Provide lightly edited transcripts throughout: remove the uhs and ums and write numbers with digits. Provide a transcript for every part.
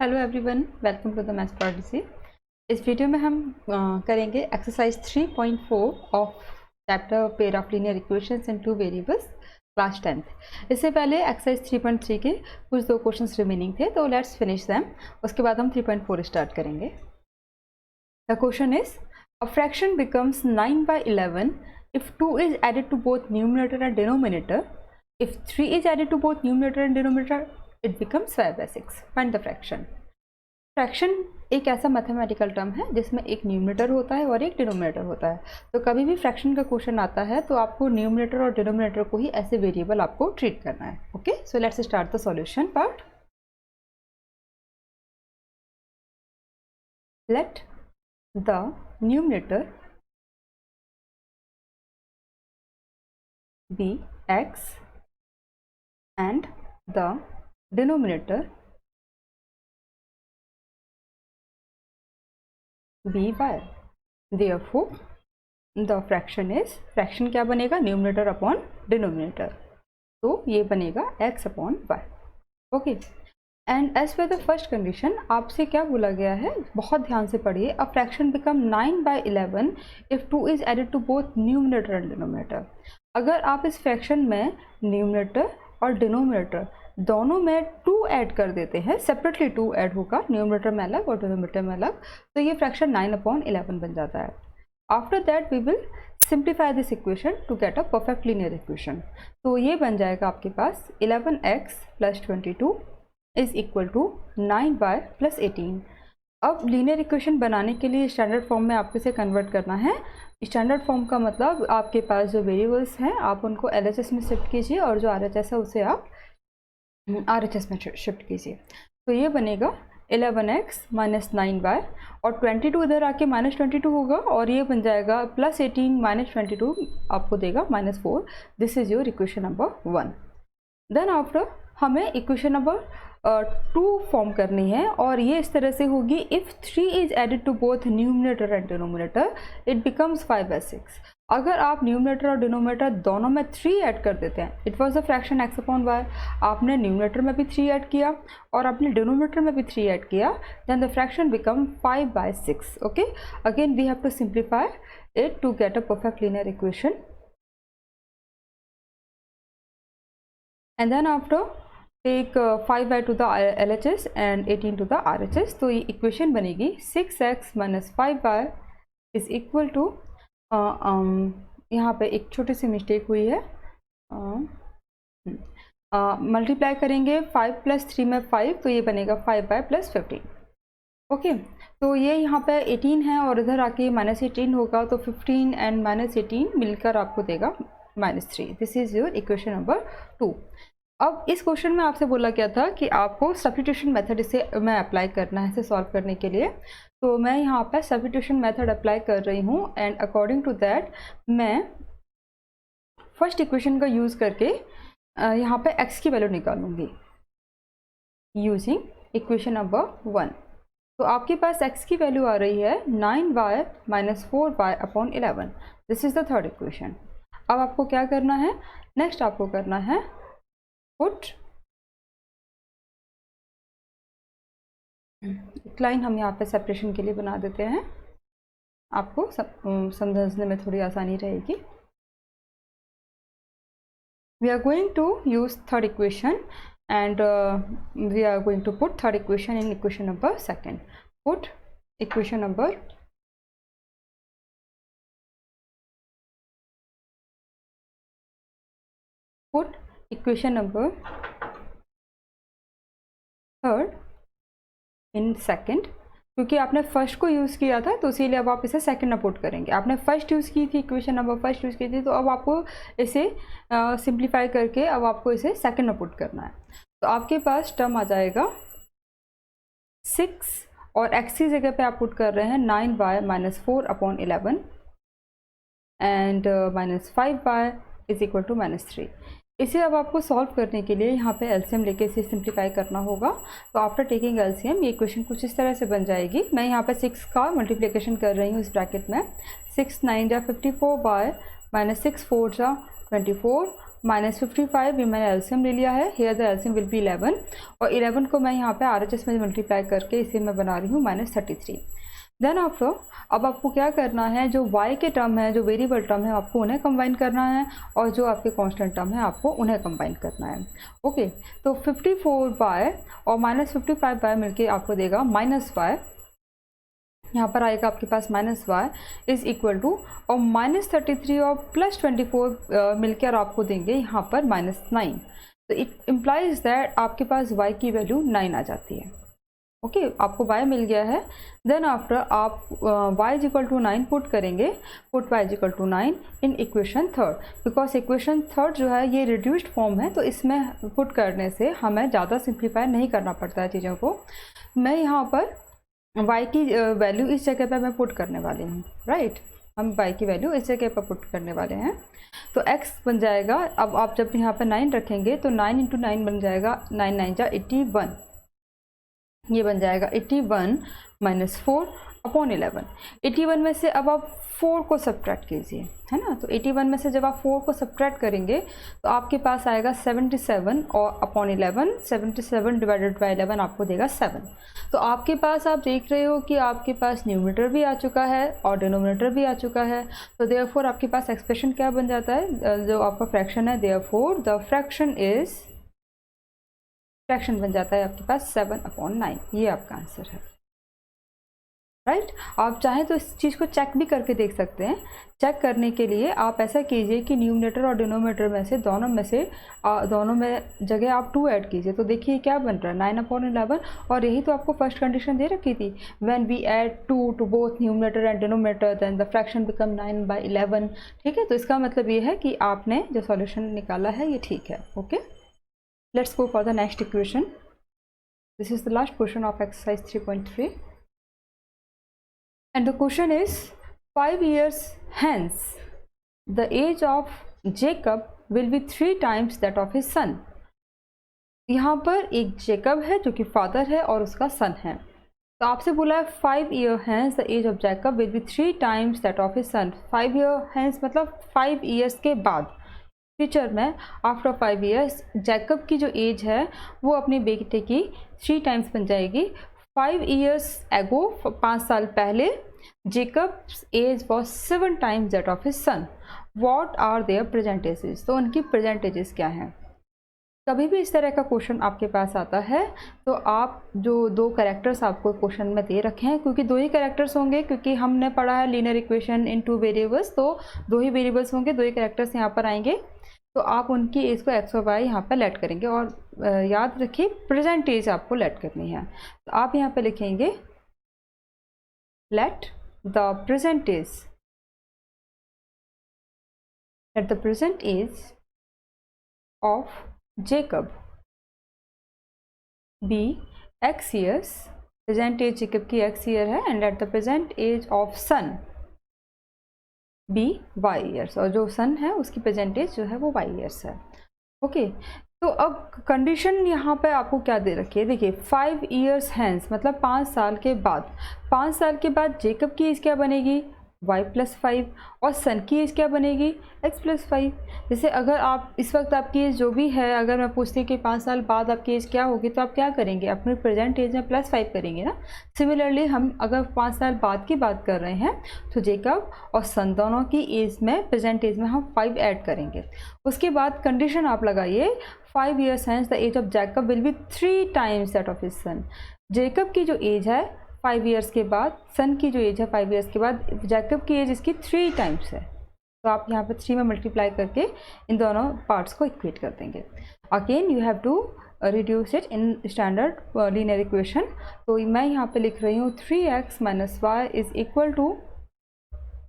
Hello everyone, welcome to the maths policy. इस video में हम करेंगे exercise 3.4 of chapter pair of linear equations in two variables class 10th। इससे पहले exercise 3.3 के कुछ दो क्वेश्चंस रिमेनिंग थे, तो लेट्स फिनिश दैम। उसके बाद हम 3.4 स्टार्ट करेंगे। The question is a fraction becomes 9/11 if 2 is added to both numerator and denominator. If 3 is added to both numerator and denominator, it becomes 5/6. Find the fraction. Fraction एक ऐसा mathematical term है जिसमें एक numerator होता है और एक denominator होता है। तो कभी भी फ्रैक्शन का क्वेश्चन आता है तो आपको न्यूमरेटर और डिनोमिनेटर को ही ऐसे वेरिएबल आपको ट्रीट करना है। Okay, so let's start the solution part. Let the numerator be x and the denominator be y. Therefore the fraction is, fraction क्या बनेगा? न्यूमरेटर अपॉन डिनोमिनेटर, तो ये बनेगा x upon y। Okay, and as per the first condition आपसे क्या बोला गया है, बहुत ध्यान से पढ़िए। A fraction become 9/11 if 2 is added to both numerator and denominator. अगर आप इस फ्रैक्शन में न्यूमरेटर और डिनोमिनेटर दोनों में 2 ऐड कर देते हैं, सेपरेटली 2 ऐड होगा, न्यूमरेटर में अलग और डिनोमिनेटर में अलग, तो ये फ्रैक्शन 9/11 बन जाता है। After that we will simplify this equation to get a perfect linear equation. तो ये बन जाएगा आपके पास 11x + 22 is equal to 9y + 18। अब लीनियर इक्वेशन बनाने के लिए स्टैंडर्ड फॉर्म में आपको इसे कन्वर्ट करना है। स्टैंडर्ड फॉर्म का मतलब आपके पास जो वेरिएबल्स हैं आप उनको LHS में शिफ्ट कीजिए और जो RHS है उसे आप RHS में शिफ्ट कीजिए। तो ये बनेगा 11x - 9y और 22 इधर आके -22 होगा और ये बन जाएगा +18 - 22 आपको देगा -4। This is your equation number 1। Then after हमें इक्वेशन नंबर 2 फॉर्म करनी है और ये इस तरह से होगी। If 3 is added to both numerator and denominator it becomes 5/6। अगर आप न्यूमरेटर और डिनोमिनेटर दोनों में 3 ऐड कर देते हैं, it was the fraction x upon y, आपने न्यूमरेटर में भी 3 ऐड किया और आपने डिनोमिनेटर में भी 3 ऐड किया, then the fraction become 5/6। Okay, again we have to simplify it to get a perfect linear equation. And then after take 5y to the LHS and 18 to the RHS। तो ये equation बनेगी 6x - 5y is equal to, यहाँ पे एक छोटी सी mistake हुई है, multiply करेंगे 5 + 3 में 5, तो ये बनेगा 5y + 15। ओके, तो ये यहाँ पे 18 है और इधर आके -18 होगा, तो 15 एंड -18 मिलकर आपको देगा -3। This is your equation number 2। अब इस क्वेश्चन में आपसे बोला गया था कि आपको सब्स्टिट्यूशन मेथड इसे मैं अप्लाई करना है इसे सॉल्व करने के लिए। तो मैं यहाँ पर सब्स्टिट्यूशन मेथड अप्लाई कर रही हूँ एंड अकॉर्डिंग टू दैट मैं फर्स्ट इक्वेशन का यूज़ करके यहाँ पे x की वैल्यू निकालूंगी यूजिंग इक्वेशन नंबर 1। तो आपके पास x की वैल्यू आ रही है 9y - 4y upon 11। This is the third equation. अब आपको क्या करना है, नेक्स्ट आपको करना है पुट, एक लाइन हम यहाँ पे सेपरेशन के लिए बना देते हैं, आपको समझने में थोड़ी आसानी रहेगी। We are going to use third equation and we are going to put third equation in equation number 2। Put equation number third in second. क्योंकि आपने फर्स्ट को यूज़ किया था तो इसीलिए अब आप इसे सेकंड में पुट करेंगे। आपने फर्स्ट यूज़ की थी, इक्वेशन नंबर फर्स्ट यूज़ की थी, तो अब आपको इसे सिंप्लीफाई करके अब आपको इसे सेकंड में पुट करना है। तो आपके पास टर्म आ जाएगा 6 और x की जगह पे आप पुट कर रहे हैं 9y - 4 upon 11 and -5y is equal to -3। इसे अब आपको सॉल्व करने के लिए यहाँ पे एलसीएम लेके इसे सिंप्लीफाई करना होगा। तो आफ्टर टेकिंग एलसीएम ये इक्वेशन कुछ इस तरह से बन जाएगी। मैं यहाँ पे 6 का मल्टीप्लिकेशन कर रही हूँ इस ब्रैकेट में। 6 9 जा 54y - 6 4 जा 24 -55 ये मैंने एलसीएम ले लिया है, here the LCM will be 11 और 11 को मैं यहाँ पे RHS में मल्टीप्लाई करके इसे मैं बना रही हूँ -33। देन आफ्टर अब आपको क्या करना है, जो y के टर्म है, जो वेरिएबल टर्म है, आपको उन्हें कंबाइन करना है और जो आपके कांस्टेंट टर्म है आपको उन्हें कंबाइन करना है। ओके, तो 54y और -55y मिलके आपको देगा -y, यहाँ पर आएगा आपके पास -y इज इक्वल टू और -33 और +24 मिलकर आपको देंगे यहाँ पर -9। तो इट इम्प्लाइज दैट आपके पास y की वैल्यू 9 आ जाती है। ओके, आपको y मिल गया है। देन आफ्टर आप y is equal to 9 put करेंगे, put y is equal to 9 in equation third, because equation third जो है ये रिड्यूस्ड फॉर्म है, तो इसमें पुट करने से हमें ज़्यादा सिंप्लीफाई नहीं करना पड़ता है चीज़ों को। मैं यहाँ पर y की वैल्यू इस जगह पर मैं पुट करने वाली हूँ, राइट। हम y की वैल्यू इस जगह पर पुट करने वाले हैं, तो x बन जाएगा। अब आप जब यहाँ पर 9 रखेंगे तो 9 × 9 बन जाएगा, 9 9 जा 81, ये बन जाएगा 81 - 4 अपॉन 11। 81 में से अब आप 4 को सब्ट्रैक्ट कीजिए, है ना। तो 81 में से जब आप 4 को सब्ट्रैक्ट करेंगे तो आपके पास आएगा 77 और अपॉन 11, 77 डिवाइडेड बाई 11 आपको देगा 7। तो आपके पास आप देख रहे हो कि आपके पास न्यूमरेटर भी आ चुका है और डिनोमिनेटर भी आ चुका है। तो देयरफॉर आपके पास एक्सप्रेशन क्या बन जाता है, जो आपका फ्रैक्शन है, देयरफॉर द फ्रैक्शन बन जाता है आपके पास 7/9। ये आपका आंसर है, राइट। आप चाहें तो इस चीज़ को चेक भी करके देख सकते हैं। चेक करने के लिए आप ऐसा कीजिए कि न्यूमरेटर और डिनोमिनेटर में से दोनों में जगह आप 2 ऐड कीजिए, तो देखिए क्या बन रहा है 9/11। और यही तो आपको फर्स्ट कंडीशन दे रखी थी, when we add 2 to both numerator and denominator then the fraction become 9/11। ठीक है, तो इसका मतलब ये है कि आपने जो सॉल्यूशन निकाला है ये ठीक है। Okay, let's go for the next equation. This is the last question of exercise 3.3 and the question is 5 years hence the age of Jacob will be 3 times that of his son. यहाँ पर एक Jacob है जो कि father है और उसका सन है। तो आपसे बोला है 5 year hence the age of Jacob will be 3 times that of his son. 5 year hence मतलब 5 years के बाद, फ्यूचर में आफ्टर 5 years जैकब की जो एज है वो अपने बेटे की 3 टाइम्स बन जाएगी। 5 years ago 5 साल पहले Jacob's age was 7 times that of his son. What are their present ages, तो उनकी प्रेजेंट एजेस क्या हैं। कभी भी इस तरह का क्वेश्चन आपके पास आता है तो आप जो 2 कैरेक्टर्स आपको क्वेश्चन में दे रखे हैं, क्योंकि 2 ही कैरेक्टर्स होंगे, क्योंकि हमने पढ़ा है लीनियर इक्वेशन इन 2 वेरिएबल्स, तो 2 ही वेरिएबल्स होंगे, 2 ही कैरेक्टर्स यहाँ पर आएंगे। तो आप उनकी एज को x और y यहाँ पर लेट करेंगे और याद रखिए प्रेजेंट एज आपको लेट करनी है। तो आप यहाँ पे लिखेंगे let the present age of Jacob be x years, present age Jacob की x ईयर है, and at the present age of son be y years, और जो सन है उसकी प्रेजेंट एज जो है वो y years है। ओके, तो अब कंडीशन यहाँ पे आपको क्या दे रखी है, देखिए 5 years hence मतलब 5 साल के बाद, 5 साल के बाद जेकब की एज क्या बनेगी y + 5 और सन की एज क्या बनेगी x + 5। जैसे अगर आप इस वक्त आपकी एज जो भी है, अगर मैं पूछती हूँ कि 5 साल बाद आपकी एज क्या होगी, तो आप क्या करेंगे, अपने प्रेजेंट एज में +5 करेंगे ना। सिमिलरली हम अगर 5 साल बाद की बात कर रहे हैं तो जेकब और सन दोनों की एज में, प्रेजेंट एज में हम 5 ऐड करेंगे। उसके बाद कंडीशन आप लगाइए 5 years hence the age of Jacob will be 3 times that of his son। Jacob की जो एज है 5 years के बाद, सन की जो एज है 5 years के बाद, जैकब की एज इसकी 3 टाइम्स है। तो आप यहाँ पर 3 में मल्टीप्लाई करके इन दोनों पार्ट्स को इक्वेट कर देंगे। Again you have to reduce it in standard linear equation. तो मैं यहाँ पे लिख रही हूँ 3x - y is equal to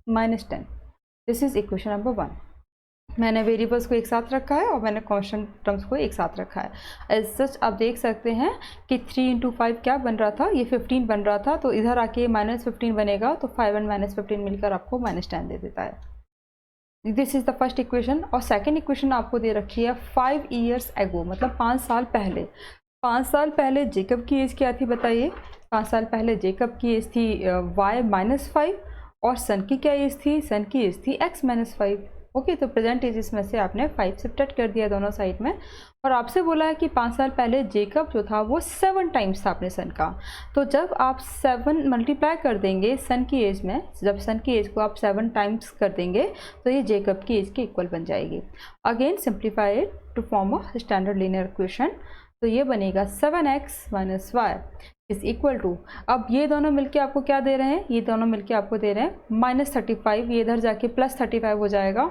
-10। This is equation number 1। मैंने वेरिएबल्स को एक साथ रखा है और मैंने कांस्टेंट टर्म्स को एक साथ रखा है। एज सच आप देख सकते हैं कि 3 × 5 क्या बन रहा था, ये 15 बन रहा था, तो इधर आके -15 बनेगा, तो 5 और -15 मिलकर आपको -10 दे देता है। This is the first equation. और सेकेंड इक्वेशन आपको दे रखी है 5 years ago मतलब 5 साल पहले। 5 साल पहले जेकब की एज क्या थी बताइए। 5 साल पहले जेकब की एज थी y - 5 और सन की क्या एज थी, सन की एज थी x - 5। ओके, तो प्रेजेंट एज इसमें से आपने 5 सब्ट्रैक्ट कर दिया दोनों साइड में, और आपसे बोला है कि 5 साल पहले जेकब जो था वो 7 टाइम्स था अपने सन का। तो जब आप 7 मल्टीप्लाई कर देंगे सन की एज में, जब सन की एज को आप 7 टाइम्स कर देंगे तो ये जेकब की एज के इक्वल बन जाएगी। Again simplify it to form a standard linear equation, तो ये बनेगा 7x - y is equal to, अब ये दोनों मिलके आपको क्या दे रहे हैं, ये दोनों मिलके आपको दे रहे हैं -35, ये इधर जाके +35 हो जाएगा,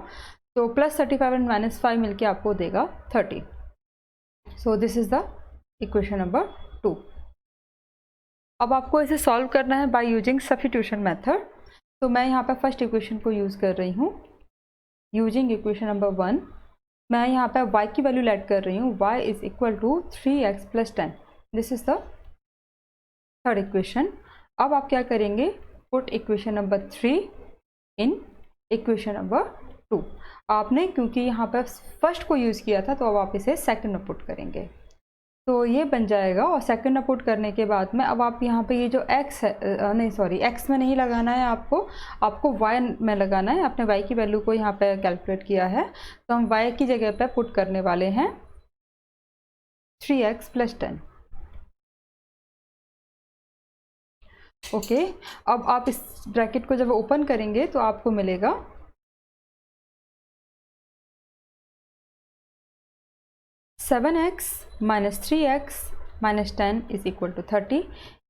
तो +35 एंड -5 मिलके आपको देगा 30। So this is the equation number 2। अब आपको इसे सॉल्व करना है बाय यूजिंग सब्स्टिट्यूशन मेथड। तो मैं यहाँ पे फर्स्ट इक्वेशन को यूज़ कर रही हूँ यूजिंग इक्वेशन नंबर 1। मैं यहाँ पे y की वैल्यू लेट कर रही हूँ, y is equal to 3x + 10। This is the third equation. अब आप क्या करेंगे, put equation number 3 in equation number 2। आपने क्योंकि यहाँ पर फर्स्ट को यूज़ किया था तो अब आप इसे सेकंड में पुट करेंगे, तो ये बन जाएगा। और सेकंड में पुट करने के बाद में अब आप यहाँ पे ये जो x है, नहीं सॉरी x में नहीं लगाना है, आपको y में लगाना है। आपने y की वैल्यू को यहाँ पे कैलकुलेट किया है, तो हम y की जगह पे पुट करने वाले हैं 3x + 10। ओके, अब आप इस ब्रैकेट को जब ओपन करेंगे तो आपको मिलेगा 7x - 3x - 10 is equal to 30।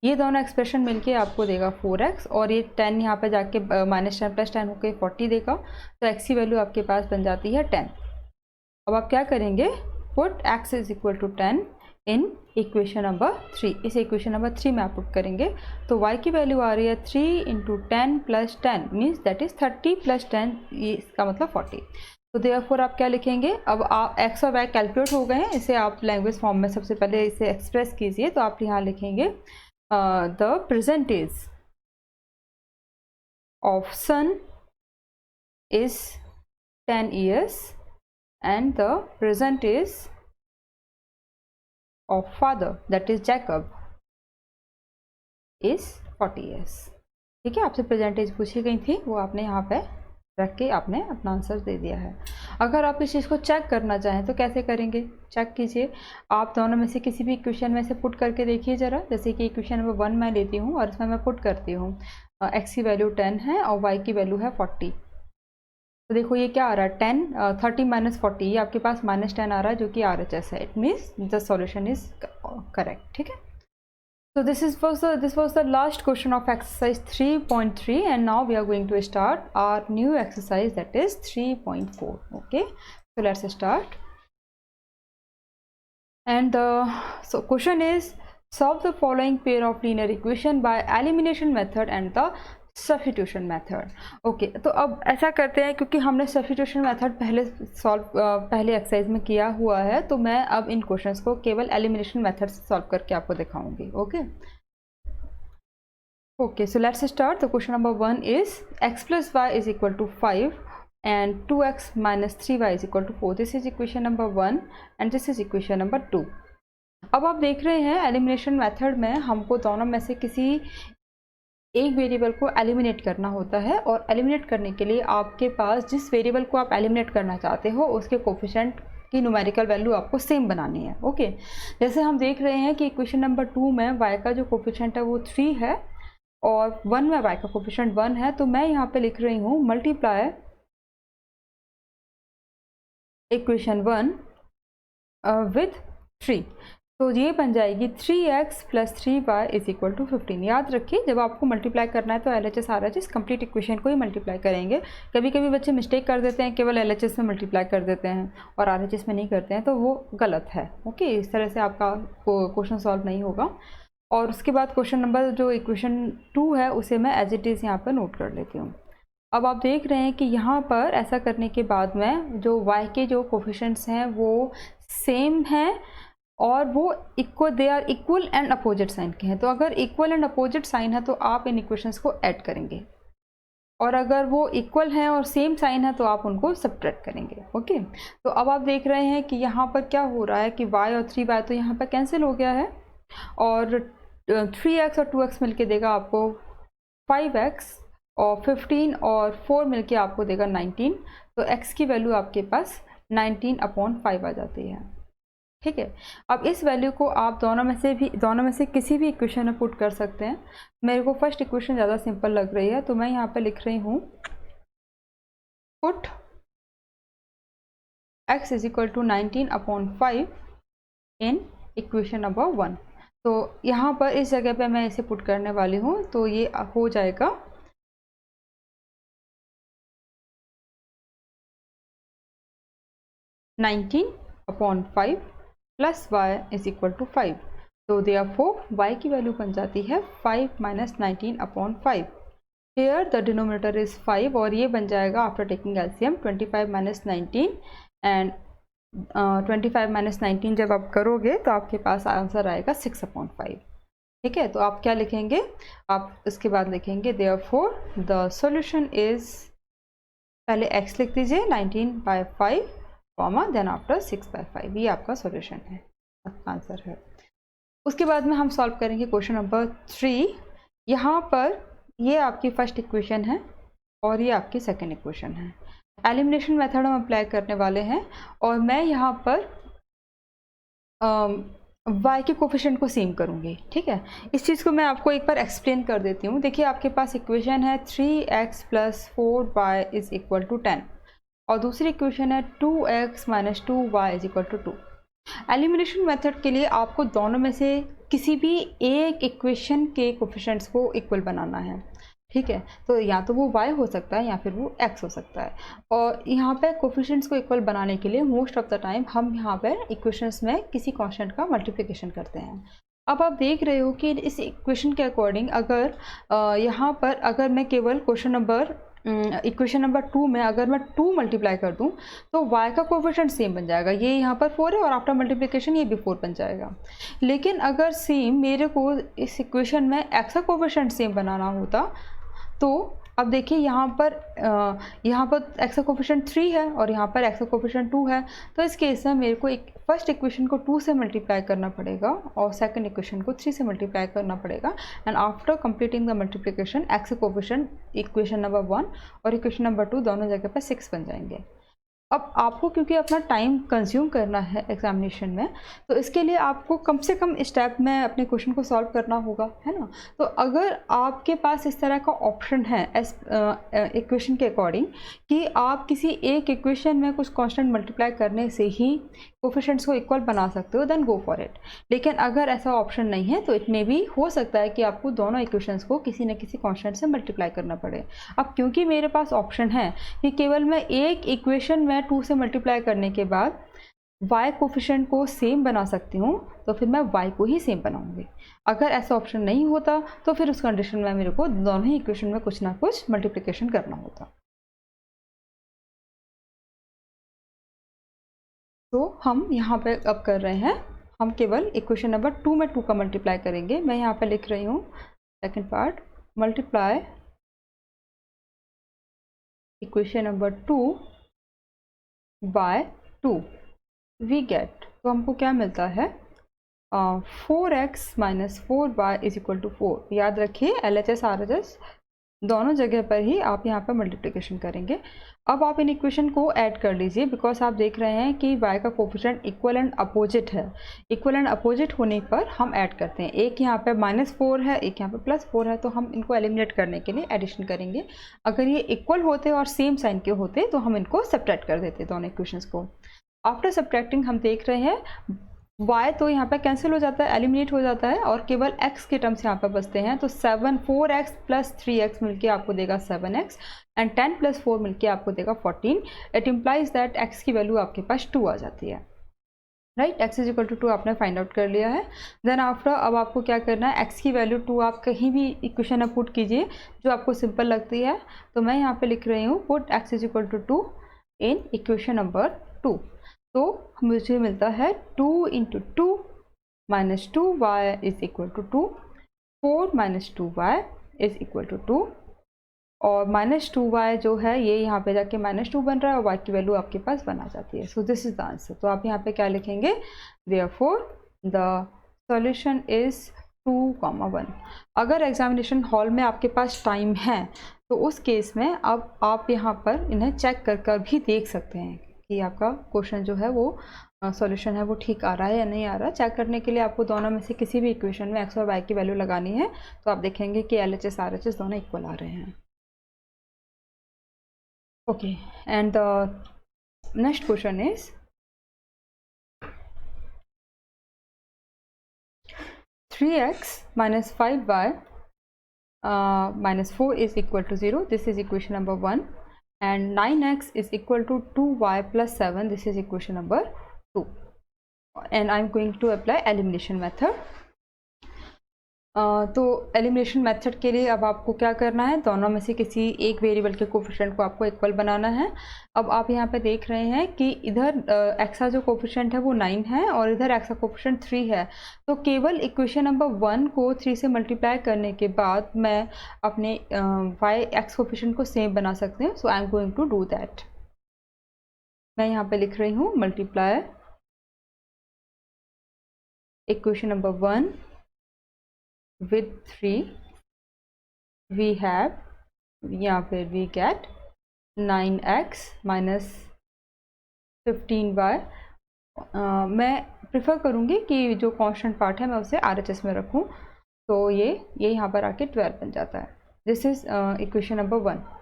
ये दोनों एक्सप्रेशन मिलके आपको देगा 4x, और ये 10 यहाँ पे जाके -10 + 10 होकर 40 देगा, तो x की वैल्यू आपके पास बन जाती है 10। अब आप क्या करेंगे, put x is equal to 10 in equation number 3। इस इक्वेशन नंबर 3 में आप पुट करेंगे तो y की वैल्यू आ रही है 3 × 10 + 10 मीन्स दैट इज 30 + 10, ये इसका मतलब 40। तो देयरफॉर आप क्या लिखेंगे, अब आप x और y कैलकुलेट हो गए हैं, इसे आप लैंग्वेज फॉर्म में सबसे पहले इसे एक्सप्रेस कीजिए। तो आप यहाँ लिखेंगे the percentage of son is 10 years and the percentage of father that is Jacob is 40 years। ठीक है, आपसे परसेंटेज पूछी गई थी, वो आपने यहाँ पे रख के आपने अपना आंसर दे दिया है। अगर आप इस चीज़ को चेक करना चाहें तो कैसे करेंगे, चेक कीजिए। आप दोनों में से किसी भी इक्वेशन में से पुट करके देखिए ज़रा। जैसे कि इक्वेशन नंबर 1 मैं लेती हूँ और इसमें मैं पुट करती हूँ, x की वैल्यू 10 है और y की वैल्यू है 40। तो देखो ये क्या आ रहा है, 10 30 - 40, ये आपके पास -10 आ रहा है जो कि RHS है। It means the solution is correct. ठीक है, so this was the last question of exercise 3.3, and now we are going to start our new exercise, that is 3.4. okay, so let's start. And so question is, solve the following pair of linear equation by elimination method and the substitution method. Okay, तो अब ऐसा करते हैं, क्योंकि हमने substitution method पहले exercise में किया हुआ है, तो मैं अब इन क्वेश्चंस को केवल एलिमिनेशन मेथड से सॉल्व करके आपको दिखाऊंगी। Okay, so let's start. The question number 1 is x + y is equal to 5 and 2x - 3y is equal to 4। This is equation number 1 and this is equation number 2। अब आप देख रहे हैं elimination method में हमको दोनों में से किसी एक वेरिएबल को एलिमिनेट करना होता है, और एलिमिनेट करने के लिए आपके पास जिस वेरिएबल को आप एलिमिनेट करना चाहते हो उसके कोफिशिएंट की न्यूमेरिकल वैल्यू आपको सेम बनानी है। ओके, जैसे हम देख रहे हैं कि इक्वेशन नंबर 2 में y का जो कोफिशिएंट है वो 3 है और 1 में y का कोफिशिएंट 1 है, तो मैं यहाँ पे लिख रही हूँ मल्टीप्लाई इक्वेशन 1 विथ 3। तो ये बन जाएगी 3x + 3y is equal to 15। याद रखिए, जब आपको मल्टीप्लाई करना है तो LHS RHS कंप्लीट इक्वेशन को ही मल्टीप्लाई करेंगे। कभी कभी बच्चे मिस्टेक कर देते हैं, केवल LHS में मल्टीप्लाई कर देते हैं और RHS में नहीं करते हैं, तो वो गलत है। ओके, इस तरह से आपका क्वेश्चन सॉल्व नहीं होगा। और उसके बाद क्वेश्चन नंबर जो इक्वेशन 2 है उसे मैं एज इट इज़ यहाँ पर नोट कर लेती हूँ। अब आप देख रहे हैं कि यहाँ पर ऐसा करने के बाद में जो y के जो कोफिशिएंट्स हैं वो सेम हैं और वो they are equal and opposite sign के हैं। तो अगर इक्वल एंड अपोजिट साइन है तो आप इन इक्वेशंस को ऐड करेंगे, और अगर वो इक्वल हैं और सेम साइन है तो आप उनको सब्ट्रैक्ट करेंगे। ओके, तो अब आप देख रहे हैं कि यहाँ पर क्या हो रहा है कि y और 3y तो यहाँ पर कैंसिल हो गया है, और 3x और 2x मिलके देगा आपको 5x, और 15 और 4 मिलके आपको देगा 19। तो x की वैल्यू आपके पास 19/5 आ जाती है। ठीक है, अब इस वैल्यू को आप दोनों में से किसी भी इक्वेशन में पुट कर सकते हैं। मेरे को फर्स्ट इक्वेशन ज़्यादा सिंपल लग रही है, तो मैं यहाँ पे लिख रही हूँ put x is equal to 19/5 in equation number 1। तो यहाँ पर इस जगह पे मैं इसे पुट करने वाली हूँ, तो ये हो जाएगा 19/5 plus y is equal to 5। तो देयरफॉर y की वैल्यू बन जाती है 5 minus 19/5। Here the denominator is 5 और ये बन जाएगा after taking LCM 25 minus 19 and 25 minus 19 जब आप करोगे तो आपके पास आंसर आएगा 6/5। ठीक है, तो आप क्या लिखेंगे, आप इसके बाद लिखेंगे देयरफॉर द सॉल्यूशन इज, पहले x लिख दीजिए 19/5 कॉमा देन आफ्टर 6/5, ये आपका सॉल्यूशन है, आंसर है। उसके बाद में हम सॉल्व करेंगे क्वेश्चन नंबर 3। यहाँ पर ये आपकी फर्स्ट इक्वेशन है और ये आपकी सेकंड इक्वेशन है। एलिमिनेशन मेथड हम अप्लाई करने वाले हैं और मैं यहाँ पर y के कोफिशिएंट को सेम करूँगी। ठीक है, इस चीज़ को मैं आपको एक बार एक्सप्लेन कर देती हूँ। देखिए आपके पास इक्वेशन है 3x + 4y is equal to 10 और दूसरी इक्वेशन है 2x - 2y is equal to 2। Elimination method के लिए आपको दोनों में से किसी भी एक इक्वेशन के कोफिशिएंट्स को इक्वल बनाना है। ठीक है, तो या तो वो y हो सकता है या फिर वो x हो सकता है। और यहाँ पे कोफिशिएंट्स को इक्वल बनाने के लिए मोस्ट ऑफ द टाइम हम यहाँ पे इक्वेशंस में किसी कांस्टेंट का मल्टीप्लिकेशन करते हैं। अब आप देख रहे हो कि इस इक्वेशन के अकॉर्डिंग अगर यहाँ पर अगर मैं केवल इक्वेशन नंबर 2 में अगर मैं 2 मल्टीप्लाई कर दूं तो y का कोफिशिएंट सेम बन जाएगा। ये यहाँ पर 4 है और आफ्टर मल्टीप्लिकेशन ये भी 4 बन जाएगा। लेकिन अगर सेम मेरे को इस इक्वेशन में x का कोफिशिएंट सेम बनाना होता तो अब देखिए यहाँ पर x का कोफिशिएंट 3 है और यहाँ पर x का कोफिशिएंट 2 है। तो इस केस में मेरे को फर्स्ट इक्वेशन को 2 से मल्टीप्लाई करना पड़ेगा और सेकंड इक्वेशन को 3 से मल्टीप्लाई करना पड़ेगा। And after completing the multiplication x का कोफिशिएंट इक्वेशन नंबर 1 और इक्वेशन नंबर 2 दोनों जगह पर 6 बन जाएंगे। अब आपको क्योंकि अपना टाइम कंज्यूम करना है एग्जामिनेशन में, तो इसके लिए आपको कम से कम स्टेप में अपने क्वेश्चन को सॉल्व करना होगा, है ना। तो अगर आपके पास इस तरह का ऑप्शन है इक्वेशन के अकॉर्डिंग कि आप किसी एक इक्वेशन में कुछ कांस्टेंट मल्टीप्लाई करने से ही कोफिशिएंट्स को इक्वल बना सकते हो, देन गो फॉर इट। लेकिन अगर ऐसा ऑप्शन नहीं है तो इट में भी हो सकता है कि आपको दोनों इक्वेशंस को किसी न किसी कांस्टेंट से मल्टीप्लाई करना पड़े। अब क्योंकि मेरे पास ऑप्शन है कि केवल मैं एक इक्वेशन में 2 से मल्टीप्लाई करने के बाद y कोफिशिएंट को सेम बना सकती हूँ, तो फिर मैं y को ही सेम बनाऊंगी। अगर ऐसा ऑप्शन नहीं होता तो फिर उस कंडीशन में मेरे को दोनों ही इक्वेशन में कुछ ना कुछ मल्टीप्लिकेशन करना होता। तो हम यहाँ पे अब कर रहे हैं, हम केवल इक्वेशन नंबर 2 में 2 का मल्टीप्लाई करेंगे। मैं यहाँ पे लिख रही हूँ second part, multiply equation number 2 by 2 we get, तो हमको क्या मिलता है 4x - 4y is equal to 4। याद रखिए LHS RHS दोनों जगह पर ही आप यहाँ पर मल्टीप्लिकेशन करेंगे। अब आप इन इक्वेशन को ऐड कर लीजिए, बिकॉज आप देख रहे हैं कि y का कोफिशिएंट इक्वल एंड अपोजिट है। इक्वल एंड अपोजिट होने पर हम ऐड करते हैं, एक यहाँ पे -4 है, एक यहाँ पे +4 है, तो हम इनको एलिमिनेट करने के लिए एडिशन करेंगे। अगर ये इक्वल होते और सेम साइन के होते तो हम इनको सब्ट्रैक्ट कर देते दोनों इक्वेशंस को। आफ्टर सब्ट्रैक्टिंग हम देख रहे हैं y तो यहाँ पे कैंसिल हो जाता है, एलिमिनेट हो जाता है और केवल x के टर्म्स यहाँ पर बचते हैं। तो 4x + 3x मिलके आपको देगा 7x एंड 10 + 4 मिलके आपको देगा 14। इट इम्प्लाइज दैट x की वैल्यू आपके पास 2 आ जाती है, right. x is equal to 2 आपने फाइंड आउट कर लिया है। देन आफ्टर अब आपको क्या करना है, x की वैल्यू 2 आप कहीं भी इक्वेशन में पुट कीजिए जो आपको सिंपल लगती है। तो मैं यहाँ पे लिख रही हूँ put x is equal to 2 in equation number 2। तो मुझे मिलता है 2 × 2 - 2y is equal to 2, 4 - 2y is equal to 2 और -2y जो है ये यहाँ पे जाके -2 बन रहा है और y की वैल्यू आपके पास बना जाती है। So this is the answer. तो आप यहाँ पे क्या लिखेंगे, देयरफॉर द सॉल्यूशन इज 2, 1। अगर एग्जामिनेशन हॉल में आपके पास टाइम है तो उस केस में अब आप यहाँ पर इन्हें चेक कर कर भी देख सकते हैं कि आपका क्वेश्चन जो है वो सॉल्यूशन है वो ठीक आ रहा है या नहीं आ रहा। चेक करने के लिए आपको दोनों में से किसी भी इक्वेशन में एक्स और वाई की वैल्यू लगानी है, तो आप देखेंगे कि LHS RHS दोनों इक्वल आ रहे हैं। Okay, and the next question is 3x minus 5y minus 4 is equal to 0. This is equation number 1. And 9x is equal to 2y plus 7. This is equation number 2. And I'm going to apply elimination method. तो elimination method के लिए अब आपको क्या करना है, दोनों में से किसी एक वेरिएबल के कोफिशिएंट को आपको इक्वल बनाना है। अब आप यहाँ पे देख रहे हैं कि इधर x का जो कोफिशिएंट है वो 9 है और इधर x का कोफिशिएंट 3 है। तो केवल इक्वेशन नंबर 1 को 3 से मल्टीप्लाई करने के बाद मैं अपने x कोफिशिएंट को सेम बना सकते हैं। So I am going to do that. मैं यहाँ पे लिख रही हूँ multiply equation number 1 with 3, we have यहाँ पे we get 9x minus 15y। मैं प्रेफर करूँगी कि जो कांस्टेंट पार्ट है मैं उसे RHS में रखूँ, तो ये यहाँ पर आके 12 बन जाता है। This is equation number 1।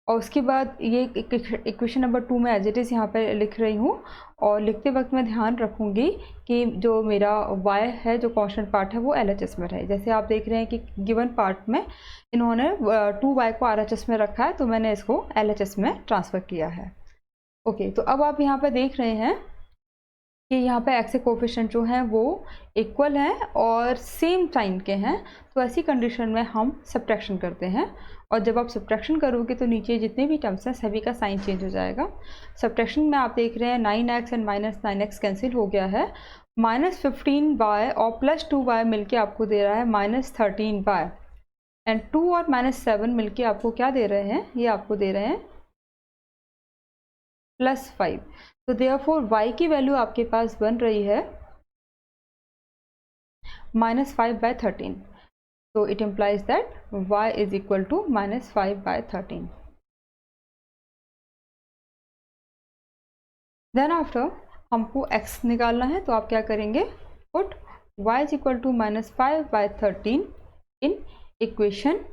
और उसके बाद ये इक्वेशन नंबर 2 में एज इट इज़ यहाँ पर लिख रही हूँ, और लिखते वक्त मैं ध्यान रखूँगी कि जो मेरा y है जो कांस्टेंट पार्ट है वो LHS में रहे। जैसे आप देख रहे हैं कि गिवन पार्ट में इन्होंने 2y को RHS में रखा है, तो मैंने इसको LHS में ट्रांसफ़र किया है। ओके, तो अब आप यहाँ पर देख रहे हैं कि यहाँ पे x के कोफिशिएंट जो हैं वो इक्वल हैं और सेम टाइम के हैं। तो ऐसी कंडीशन में हम सब्ट्रैक्शन करते हैं, और जब आप सब्ट्रैक्शन करोगे तो नीचे जितने भी टर्म्स हैं सभी का साइन चेंज हो जाएगा। सब्ट्रैक्शन में आप देख रहे हैं 9x and minus 9x cancel हो गया है, माइनस 15y और प्लस 2y मिलके आपको दे रहा है माइनस 13y, एंड 2 और माइनस 7 मिलके आपको क्या दे रहे हैं, ये आपको दे रहे हैं प्लस 5। तो देयरफॉर y की वैल्यू आपके पास बन रही है -5/13। So it implies that y is equal to -5/13. Then after हमको x निकालना है, तो आप क्या करेंगे, put y is equal to -5/13 in equation,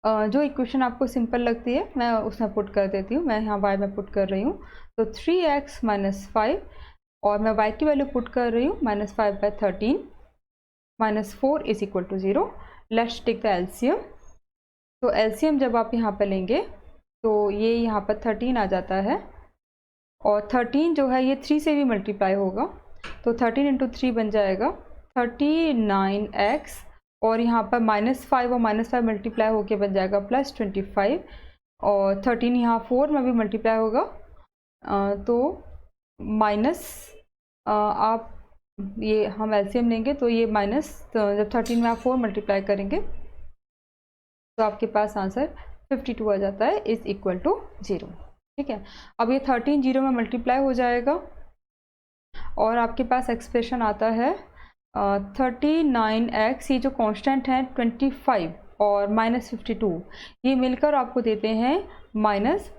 जो इक्वेशन आपको सिंपल लगती है मैं उसमें पुट कर देती हूँ। मैं यहाँ y में पुट कर रही हूँ, तो 3x - 5, और मैं y की वैल्यू पुट कर रही हूँ -5/13 -4 is equal to 0। Let's take the LCM. तो एलसीएम जब आप यहाँ पर लेंगे तो ये यहाँ पर 13 आ जाता है, और 13 जो है ये 3 से भी मल्टीप्लाई होगा, तो 13 × 3 बन जाएगा 39x, और यहाँ पर -5 और -5 मल्टीप्लाई होके बन जाएगा +25, और 13 यहाँ 4 में भी मल्टीप्लाई होगा, तो माइनस आप ये हम एलसीएम लेंगे तो ये माइनस, तो जब 13 में आप 4 मल्टीप्लाई करेंगे तो आपके पास आंसर 52 आ जाता है, इज़ इक्वल टू 0। ठीक है, अब ये 13 0 में मल्टीप्लाई हो जाएगा और आपके पास एक्सप्रेशन आता है 39x, ये जो कांस्टेंट है 25 और -52, ये मिलकर आपको देते हैं माइनस,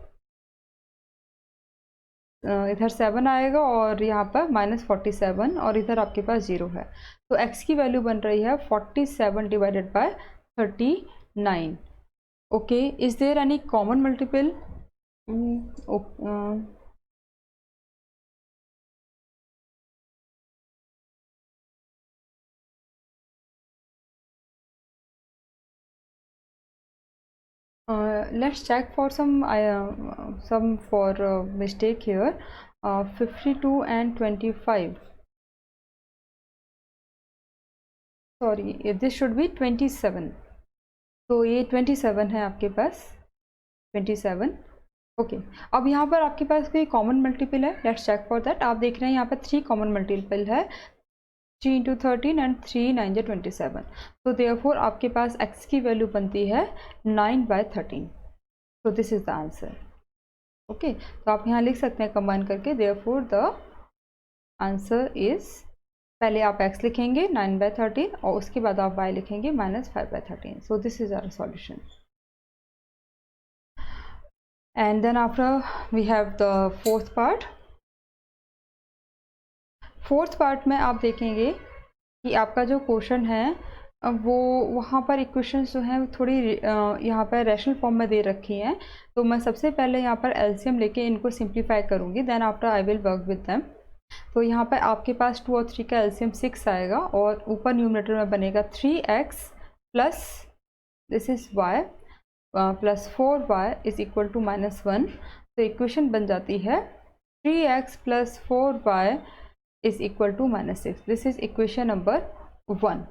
इधर 7 आएगा और यहाँ पर -47, और इधर आपके पास 0 है। तो x की वैल्यू बन रही है 47 divided by 39। Okay, is there any common multiple? Let's check for some mistake here. 52 and 25. Sorry, this should be 27. तो ये 27 है आपके पास, 27। ओके, अब यहाँ पर आपके पास कोई कॉमन मल्टीपल है, लेट्स चेक फॉर दैट। आप देख रहे हैं यहाँ पर 3 कॉमन मल्टीपल है, 3 × 13 एंड 3 9 × 27। तो देयरफॉर आपके पास x की वैल्यू बनती है 9/13। तो this is the answer. Okay, तो आप यहाँ लिख सकते हैं कंबाइन करके, देयरफॉर द आंसर इज़, पहले आप x लिखेंगे 9/13 और उसके बाद आप y लिखेंगे -5/13। So this is our solution. and then after we have the fourth part. Fourth part में आप देखेंगे कि आपका जो क्वेश्चन है वो वहाँ पर इक्वेशंस जो हैं थोड़ी यहाँ पर रैशनल फॉर्म में दे रखी हैं, तो मैं सबसे पहले यहाँ पर एलसीएम लेके इनको सिंप्लीफाई करूँगी, then after I will work with them. तो यहाँ पर आपके पास 2 और 3 का एलसीएम 6 आएगा और ऊपर न्यूमरेटर में बनेगा 3x plus this is y plus 4y is equal to -1। तो इक्वेशन बन जाती है 3x plus 4y is equal to -6। This is equation number 1।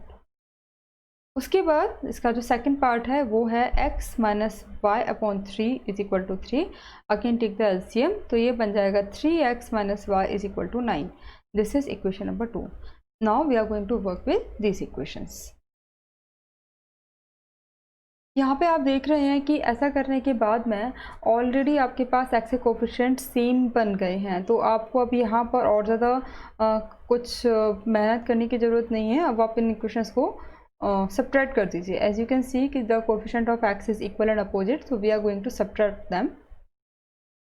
उसके बाद इसका जो सेकंड पार्ट है वो है x minus y upon 3 is equal to 3। Again take the LCM, तो ये बन जाएगा 3x minus y is equal to 9। This is equation number 2। Now we are going to work with these equations. यहाँ पे आप देख रहे हैं कि ऐसा करने के बाद में ऑलरेडी आपके पास x के कोफिशिएंट सेम बन गए हैं, तो आपको अब यहाँ पर और ज़्यादा कुछ मेहनत करने की ज़रूरत नहीं है। अब आप इन इक्वेशंस को सब्ट्रैक्ट कर दीजिए। एज यू कैन सी कि the coefficient of x is equal and opposite, so we are going to subtract them.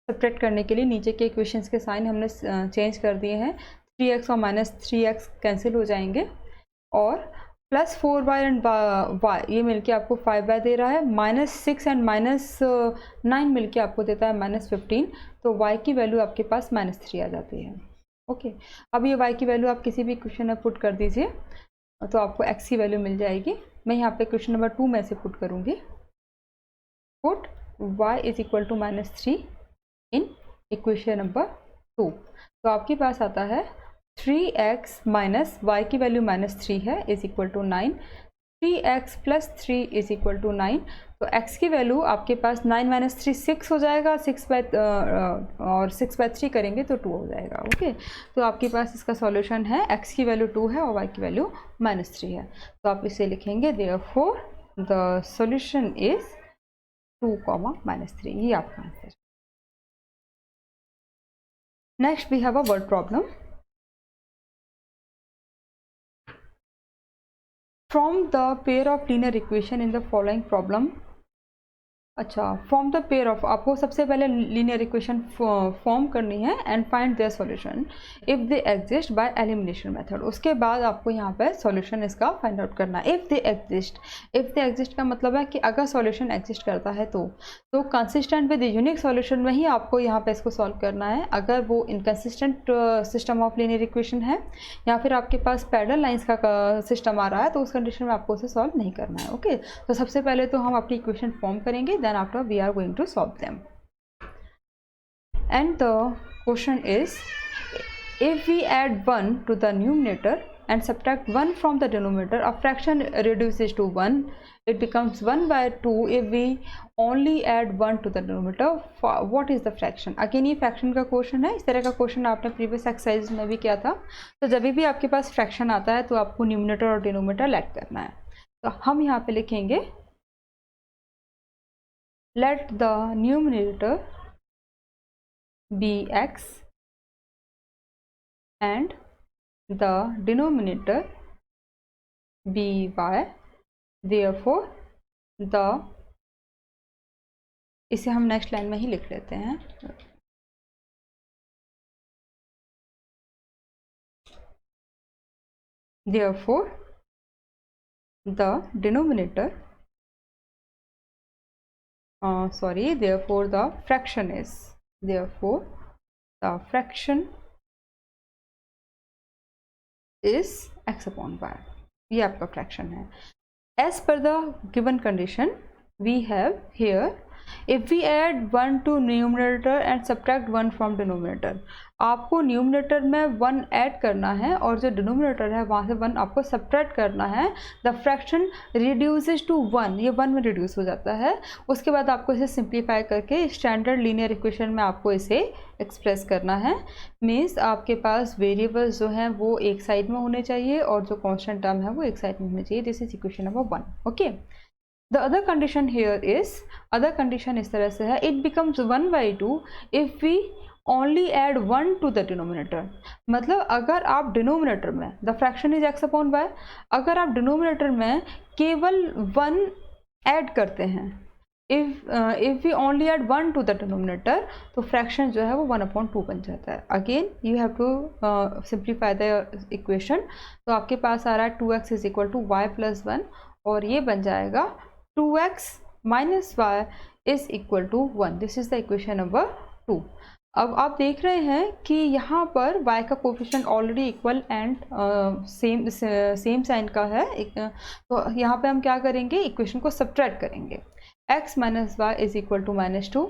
Subtract करने के लिए नीचे के इक्वेशंस के साइन हमने चेंज कर दिए हैं। 3x और -3x कैंसिल हो जाएंगे और प्लस 4y एंड y ये मिलके आपको 5y दे रहा है। -6 एंड -9 मिलके आपको देता है -15। तो y की वैल्यू आपके पास -3 आ जाती है। ओके, अब ये y की वैल्यू आप किसी भी क्वेश्चन में पुट कर दीजिए तो आपको x की वैल्यू मिल जाएगी। मैं यहाँ पे क्वेश्चन नंबर 2 में से पुट करूँगी। Put y is equal to -3 in equation number 2। तो आपके पास आता है 3x माइनस वाई की वैल्यू -3 है is equal to 9। 3x plus 3 is equal to 9। तो x की वैल्यू आपके पास 9 - 3 6 हो जाएगा। 6/3 करेंगे तो 2 हो जाएगा। ओके, तो आपके पास इसका सॉल्यूशन है x की वैल्यू 2 है और y की वैल्यू -3 है। तो आप इसे लिखेंगे देयरफॉर द सॉल्यूशन इज 2, -3। ये आपका answer. Next we have a word problem. From the pair of linear equation in the following problem, अच्छा, फॉर्म द पेयर ऑफ, आपको सबसे पहले लीनियर इक्वेशन फॉर्म करनी है and find their solution if they exist by elimination method. उसके बाद आपको यहाँ पे सॉल्यूशन इसका फाइंड आउट करना है। इफ़ दे एग्जिस्ट का मतलब है कि अगर सॉल्यूशन एग्जिस्ट करता है तो कंसिस्टेंट विद यूनिक सॉल्यूशन में ही आपको यहाँ पे इसको सॉल्व करना है। अगर वो inconsistent system of linear equation है या फिर आपके पास पैरेलल लाइंस का सिस्टम आ रहा है तो उस कंडीशन में आपको उसे सॉल्व नहीं करना है। ओके, तो सबसे पहले तो हम अपनी इक्वेशन फॉर्म करेंगे, then after we are going to solve them. And the question is, if we add 1 to the numerator and subtract 1 from the denominator, a fraction reduces to 1. It becomes 1/2 if we only add 1 to the denominator. What is the fraction? Again ये fraction का question है। इस तरह का question आपने previous exercise में भी किया था। तो जब भी आपके पास फ्रैक्शन आता है तो आपको न्यूमरेटर और डिनोमिनेटर ऐड करना है। तो हम यहाँ पे लिखेंगे let the numerator be x and the denominator be y, therefore the, इसे हम नेक्स्ट लाइन में ही लिख लेते हैं। therefore the denominator therefore the fraction is, therefore the fraction is x upon y। ये आपका फ्रैक्शन है। as per the given condition we have here, if we add 1 to numerator and subtract 1 from denominator, आपको numerator में 1 add करना है और जो denominator है वहाँ से 1 आपको सब्ट्रैक्ट करना है। द फ्रैक्शन रिड्यूसेस टू 1, ये 1 में रिड्यूस हो जाता है। उसके बाद आपको इसे सिंप्लीफाई करके स्टैंडर्ड लीनियर इक्वेशन में आपको इसे एक्सप्रेस करना है। मीन्स आपके पास वेरिएबल्स जो हैं वो एक साइड में होने चाहिए और जो कॉन्स्टेंट टर्म है वो एक साइड में होने चाहिए। This is equation number 1। Okay, the other condition here is, other condition इस तरह से है, it becomes 1/2 if we only add 1 to the denominator. मतलब अगर आप डिनोमिनेटर में, the fraction is x upon y, अगर आप डिनोमिनेटर में केवल 1 ऐड करते हैं if we only add 1 to the denominator तो फ्रैक्शन जो है वो 1/2 बन जाता है. Again you have to simplify the equation. तो आपके पास आ रहा है 2x is equal to y plus 1 और ये बन जाएगा 2x minus y is equal to 1. This is the equation number 2. अब आप देख रहे हैं कि यहाँ पर y का coefficient already equal and same sign का है. तो यहाँ पे हम क्या करेंगे, इक्वेशन को सब्ट्रैक्ट करेंगे. x minus y is equal to -2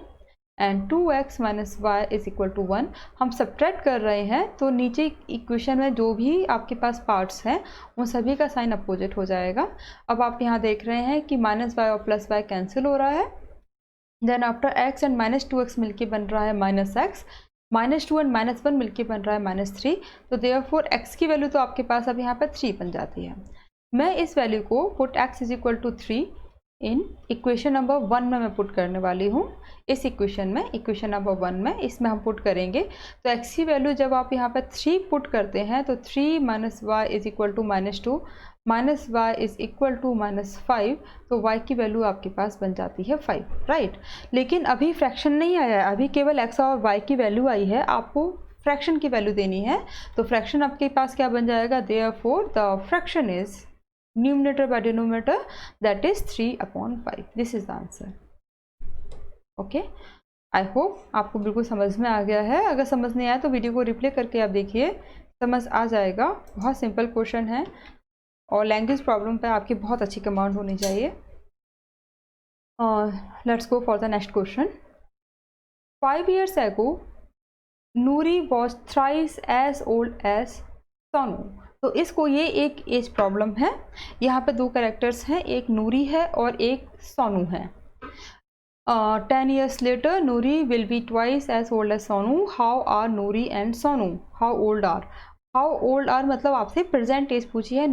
and 2x minus y is equal to 1. हम सब्ट्रैक्ट कर रहे हैं तो नीचे इक्वेशन में जो भी आपके पास पार्ट्स हैं उन सभी का साइन अपोजिट हो जाएगा. अब आप यहाँ देख रहे हैं कि -y और +y कैंसिल हो रहा है. Then after x and -2x मिलके बन रहा है -x, -2 एंड -1 मिलके बन रहा है -3. तो देयरफॉर x की वैल्यू तो आपके पास अब यहाँ पर 3 बन जाती है. मैं इस वैल्यू को put x is equal to 3 in equation number 1 में मैं पुट करने वाली हूँ. इस इक्वेशन नंबर 1 में इसमें हम पुट करेंगे. तो x की वैल्यू जब आप यहाँ पर 3 पुट करते हैं तो 3 minus y is equal to -2 minus y is equal to -5. तो y की वैल्यू आपके पास बन जाती है 5, राइट. लेकिन अभी फ्रैक्शन नहीं आया है, अभी केवल x और y की वैल्यू आई है. आपको फ्रैक्शन की वैल्यू देनी है. तो फ्रैक्शन आपके पास क्या बन जाएगा, therefore the fraction is numerator by denominator, that is 3/5. this is the answer. okay, I hope आपको बिल्कुल समझ में आ गया है. अगर समझ नहीं आया तो वीडियो को रिप्ले करके आप देखिए, समझ आ जाएगा. बहुत सिंपल क्वेश्चन है और लैंग्वेज प्रॉब्लम पे आपकी बहुत अच्छी कमांड होनी चाहिए. Let's go for the next question. 5 years ago Noori was thrice as old as Sonu. तो इसको ये एक एज प्रॉब्लम है. यहाँ पे 2 कैरेक्टर्स हैं, एक नूरी है और एक सोनू है. 10 years later Noori will be twice as old as Sonu. How are Noori and Sonu? How old are? How old are मतलब आपसे प्रेजेंट एज पूछी है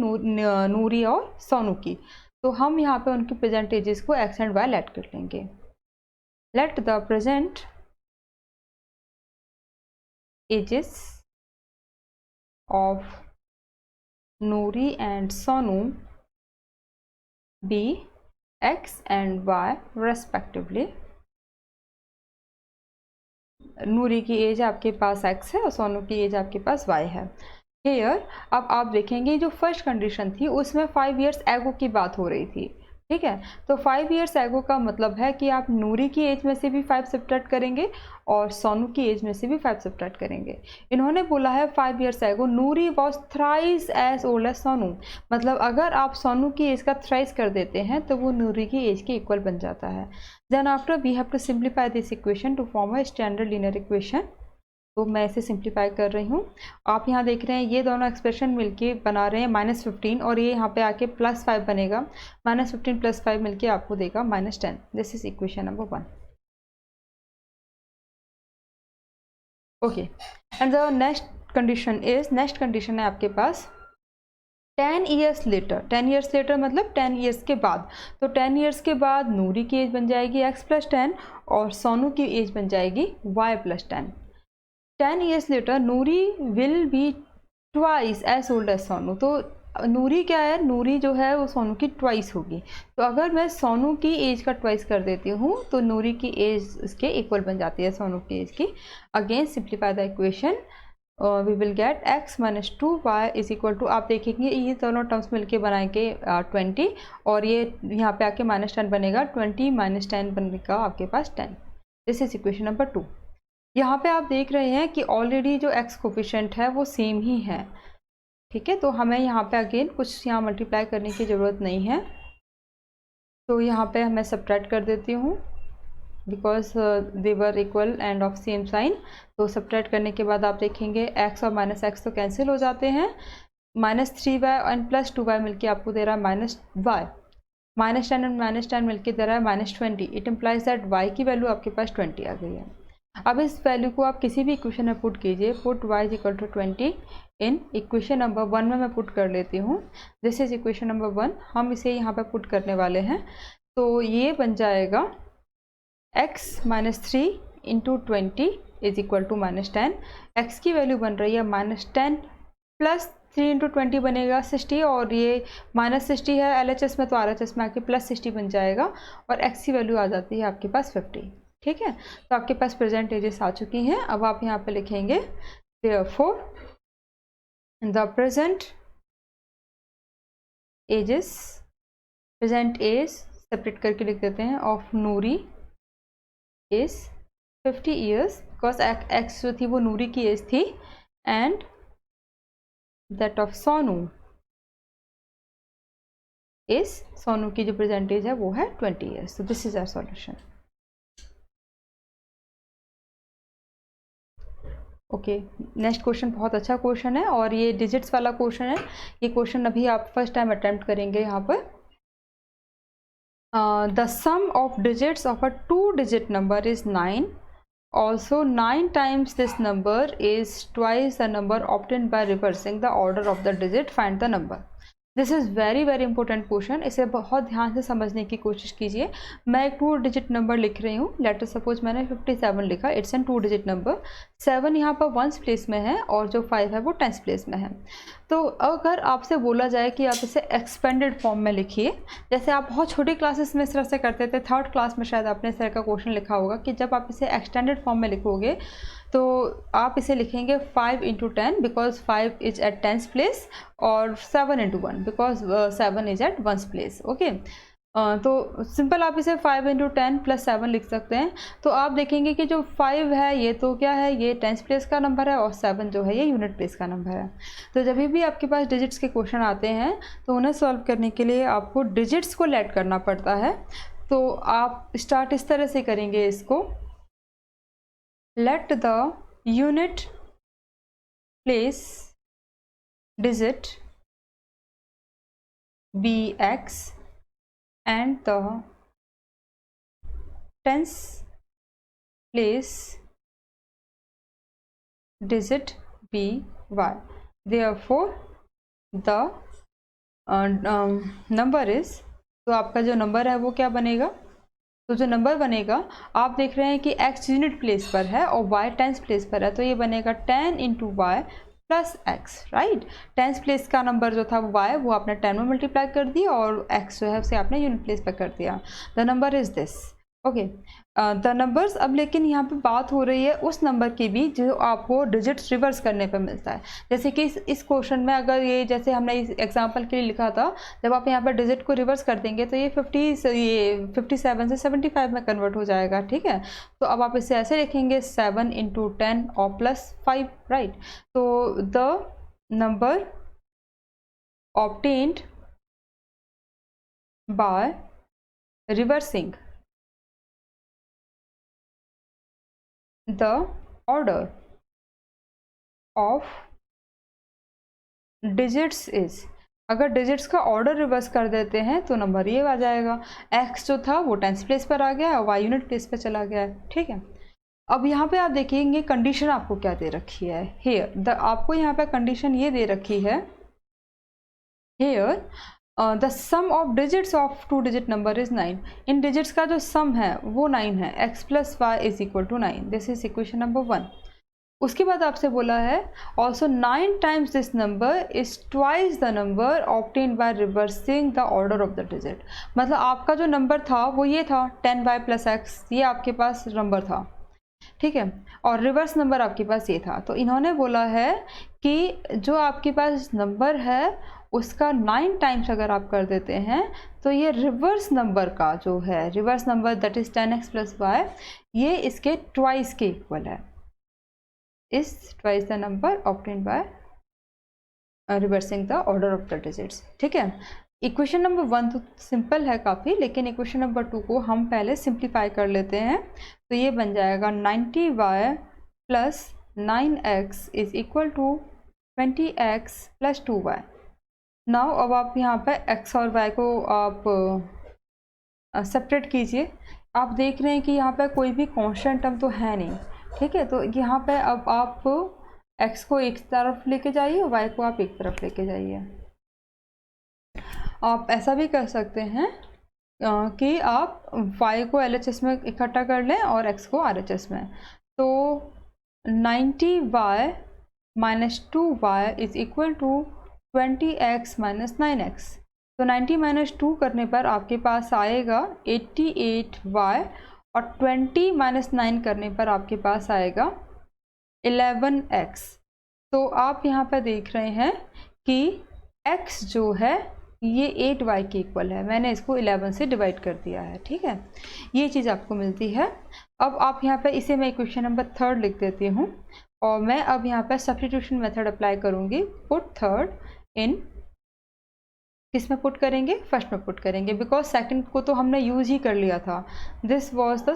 नूरी और सोनू की. तो हम यहाँ पे उनकी प्रेजेंट एजेस को x एंड y लेट कर लेंगे. Late the present ages of Noori and Sonu be x and y respectively. नूरी की एज आपके पास x है और सोनू की एज आपके पास y है. हेयर अब आप देखेंगे जो फर्स्ट कंडीशन थी उसमें 5 years एगो की बात हो रही थी, ठीक है. तो 5 years एगो का मतलब है कि आप नूरी की एज में से भी 5 सब्ट्रैक्ट करेंगे और सोनू की एज में से भी 5 सब्ट्रैक्ट करेंगे. इन्होंने बोला है 5 years ago Noori was thrice as old as Sonu. मतलब अगर आप सोनू की एज का थ्राइस कर देते हैं तो वो नूरी की एज के इक्वल बन जाता है. Then after we have to simplify this equation to form a standard linear equation. तो मैं इसे सिंप्लीफाई कर रही हूँ. आप यहाँ देख रहे हैं ये दोनों एक्सप्रेशन मिलके बना रहे हैं -15 और ये यहाँ पे आके +5 बनेगा. -15 + 5 मिलके आपको देगा -10. This is equation number 1. Okay, and the next condition है आपके पास 10 years later. 10 years later मतलब 10 years के बाद. तो 10 years के बाद नूरी की एज बन जाएगी x + 10 और सोनू की एज बन जाएगी y + 10. 10 years later Noori will be twice as old as Sonu. तो नूरी क्या है, नूरी जो है वो सोनू की ट्वाइस होगी. तो अगर मैं सोनू की एज का ट्वाइस कर देती हूँ तो नूरी की एज इसके इक्वल बन जाती है सोनू की एज की. Again simplify the equation, we will get x - 2y is equal to, आप देखेंगे ये दोनों टर्म्स मिलके बनाएंगे 20 और ये यहाँ पे आके -10 बनेगा. 20 - 10 बनेगा आपके पास 10. This is equation number 2. यहाँ पे आप देख रहे हैं कि ऑलरेडी जो x कोफिशिएंट है वो सेम ही है, ठीक है. तो हमें यहाँ पे अगेन कुछ यहाँ मल्टीप्लाई करने की ज़रूरत नहीं है. तो यहाँ पे मैं सब्ट्रैक्ट कर देती हूँ because they were equal and of same sign. तो सब्ट्रैक्ट करने के बाद आप देखेंगे x और -x तो कैंसिल हो जाते हैं. -3y एंड +2y मिलके आपको दे रहा है -y. -10 एंड -10 मिलके दे रहा है -20. इट इम्प्लाइज दैट y की वैल्यू आपके पास 20 आ गई है. अब इस वैल्यू को आप किसी भी इक्वेशन में पुट कीजिए. पुट y = 20 इन इक्वेशन नंबर 1 में मैं पुट कर लेती हूँ. This is equation number 1. हम इसे यहाँ पर पुट करने वाले हैं. तो ये बन जाएगा x - 3 × 20 is equal to -10. x की वैल्यू बन रही है -10 +3 × 20 बनेगा 60, और ये -60 है LHS में, तो RHS में आके +60 बन जाएगा, और x की वैल्यू आ जाती है आपके पास 50। ठीक है, तो आपके पास प्रेजेंट एजेस आ चुकी हैं। अब आप यहाँ पे लिखेंगे therefore the present ages, present age separate करके लिख देते हैं, of Noori is 50 years, because x जो थी वो नूरी की एज थी, and that of Sonu is, Sonu की जो प्रेजेंट एज है वो है 20 ईयर्स। तो this is our solution. Okay, next question बहुत अच्छा क्वेश्चन है, और ये डिजिट्स वाला क्वेश्चन है। ये क्वेश्चन अभी आप फर्स्ट टाइम अटेम्प्ट करेंगे यहाँ पर। The sum of digits of a 2-digit number is 9. Also, 9 times this number is twice the number obtained by reversing the order of the digit. Find the number. This is very very important question, इसे बहुत ध्यान से समझने की कोशिश कीजिए। मैं एक 2 डिजिट नंबर लिख रही हूँ, लेट अस सपोज मैंने 57 लिखा, इट्स एन 2 डिजिट नंबर। 7 यहाँ पर 1s प्लेस में है, और जो 5 है वो 10s प्लेस में है। तो अगर आपसे बोला जाए कि आप इसे एक्सपेंडेड फॉर्म में लिखिए, जैसे आप बहुत छोटी क्लासेस में इस तरह से करते थे, 3rd क्लास में शायद आपने इस तरह का क्वेश्चन लिखा होगा कि जब आप इसे एक्सटेंडेड फॉर्म में लिखोगे तो आप इसे लिखेंगे 5 × 10 because 5 is eight 10s place, और 7 × 1 because 7 is at 1s place. Okay, तो सिंपल आप इसे 5 × 10 + 7 लिख सकते हैं। तो आप देखेंगे कि जो 5 है ये तो क्या है, ये 10s प्लेस का नंबर है, और 7 जो है ये यूनिट प्लेस का नंबर है। तो जब भी आपके पास डिजिट्स के क्वेश्चन आते हैं तो उन्हें सॉल्व करने के लिए आपको डिजिट्स को लेट करना पड़ता है। तो आप स्टार्ट इस तरह से करेंगे इसको, let the unit place digit be x and the tens place digit be y. Therefore the number is, तो आपका जो नंबर है वो क्या बनेगा, तो जो नंबर बनेगा, आप देख रहे हैं कि x यूनिट प्लेस पर है और y 10s प्लेस पर है, तो ये बनेगा 10 × y + x, right. 10s place का नंबर जो था y वो आपने 10 में मल्टीप्लाई कर दिया, और x जो है उसे आपने यूनिट प्लेस पर कर दिया। The number is this. Okay, the numbers, अब लेकिन यहाँ पे बात हो रही है उस नंबर की भी जो आपको डिजिट्स रिवर्स करने पे मिलता है। जैसे कि इस क्वेश्चन में अगर ये, जैसे हमने इस एग्जांपल के लिए लिखा था, जब आप यहाँ पर डिजिट को रिवर्स कर देंगे तो ये 57 से 75 में कन्वर्ट हो जाएगा। ठीक है, तो अब आप इसे ऐसे लिखेंगे 7 × 10 और +5, राइट। तो the number obtained by reversing the order of digits is, अगर डिजिट्स का ऑर्डर रिवर्स कर देते हैं तो नंबर ये आ जाएगा, x जो था वो 10s प्लेस पर आ गया और y यूनिट प्लेस पर चला गया है। ठीक है, अब यहाँ पे आप देखेंगे कंडीशन आपको क्या दे रखी है। हेयर आपको यहाँ पे कंडीशन ये दे रखी है, here the sum of digits of 2 digit number is 9। इन डिजिट्स का जो सम है वो 9 है, x + y = 9। This is equation number 1। उसके बाद आपसे बोला है also 9 times this number is twice the number obtained by reversing the order of the digit. मतलब आपका जो नंबर था वो ये था 10y + x, ये आपके पास नंबर था। ठीक है, और रिवर्स नंबर आपके पास ये था। तो इन्होंने बोला है कि जो आपके पास नंबर है उसका 9 टाइम्स अगर आप कर देते हैं तो ये रिवर्स नंबर का जो है, reverse number that is 10x + y, ये इसके ट्वाइस के इक्वल है, is twice the number obtained by reversing the order of the digits. ठीक है, इक्वेशन नंबर 1 तो सिंपल है काफ़ी, लेकिन इक्वेशन नंबर 2 को हम पहले सिंप्लीफाई कर लेते हैं। तो ये बन जाएगा 90y + 9x = 20x + 2y। Now अब आप यहाँ पे x और y को आप सेपरेट कीजिए। आप देख रहे हैं कि यहाँ पे कोई भी कांस्टेंट टर्म तो है नहीं। ठीक है, तो यहाँ पे अब आप x को एक तरफ लेके जाइए, y को आप एक तरफ लेके जाइए। आप ऐसा भी कर सकते हैं कि आप y को LHS में इकट्ठा कर लें और x को RHS में। तो 90y minus 2y is equal to 20x minus 9x। तो 90 माइनस 2 करने पर आपके पास आएगा 88y और 20 माइनस 9 करने पर आपके पास आएगा 11x। तो आप यहाँ पर देख रहे हैं कि x जो है ये 8y के इक्वल है, मैंने इसको 11 से डिवाइड कर दिया है, ठीक है, ये चीज़ आपको मिलती है। अब आप यहाँ पर इसे मैं इक्वेशन नंबर 3 लिख देती हूँ और मैं अब यहाँ पर सब्स्टिट्यूशन मेथड अप्लाई करूँगी। पुट थर्ड इन, किस में पुट करेंगे, फर्स्ट में पुट करेंगे, बिकॉज सेकंड को तो हमने यूज ही कर लिया था। This was the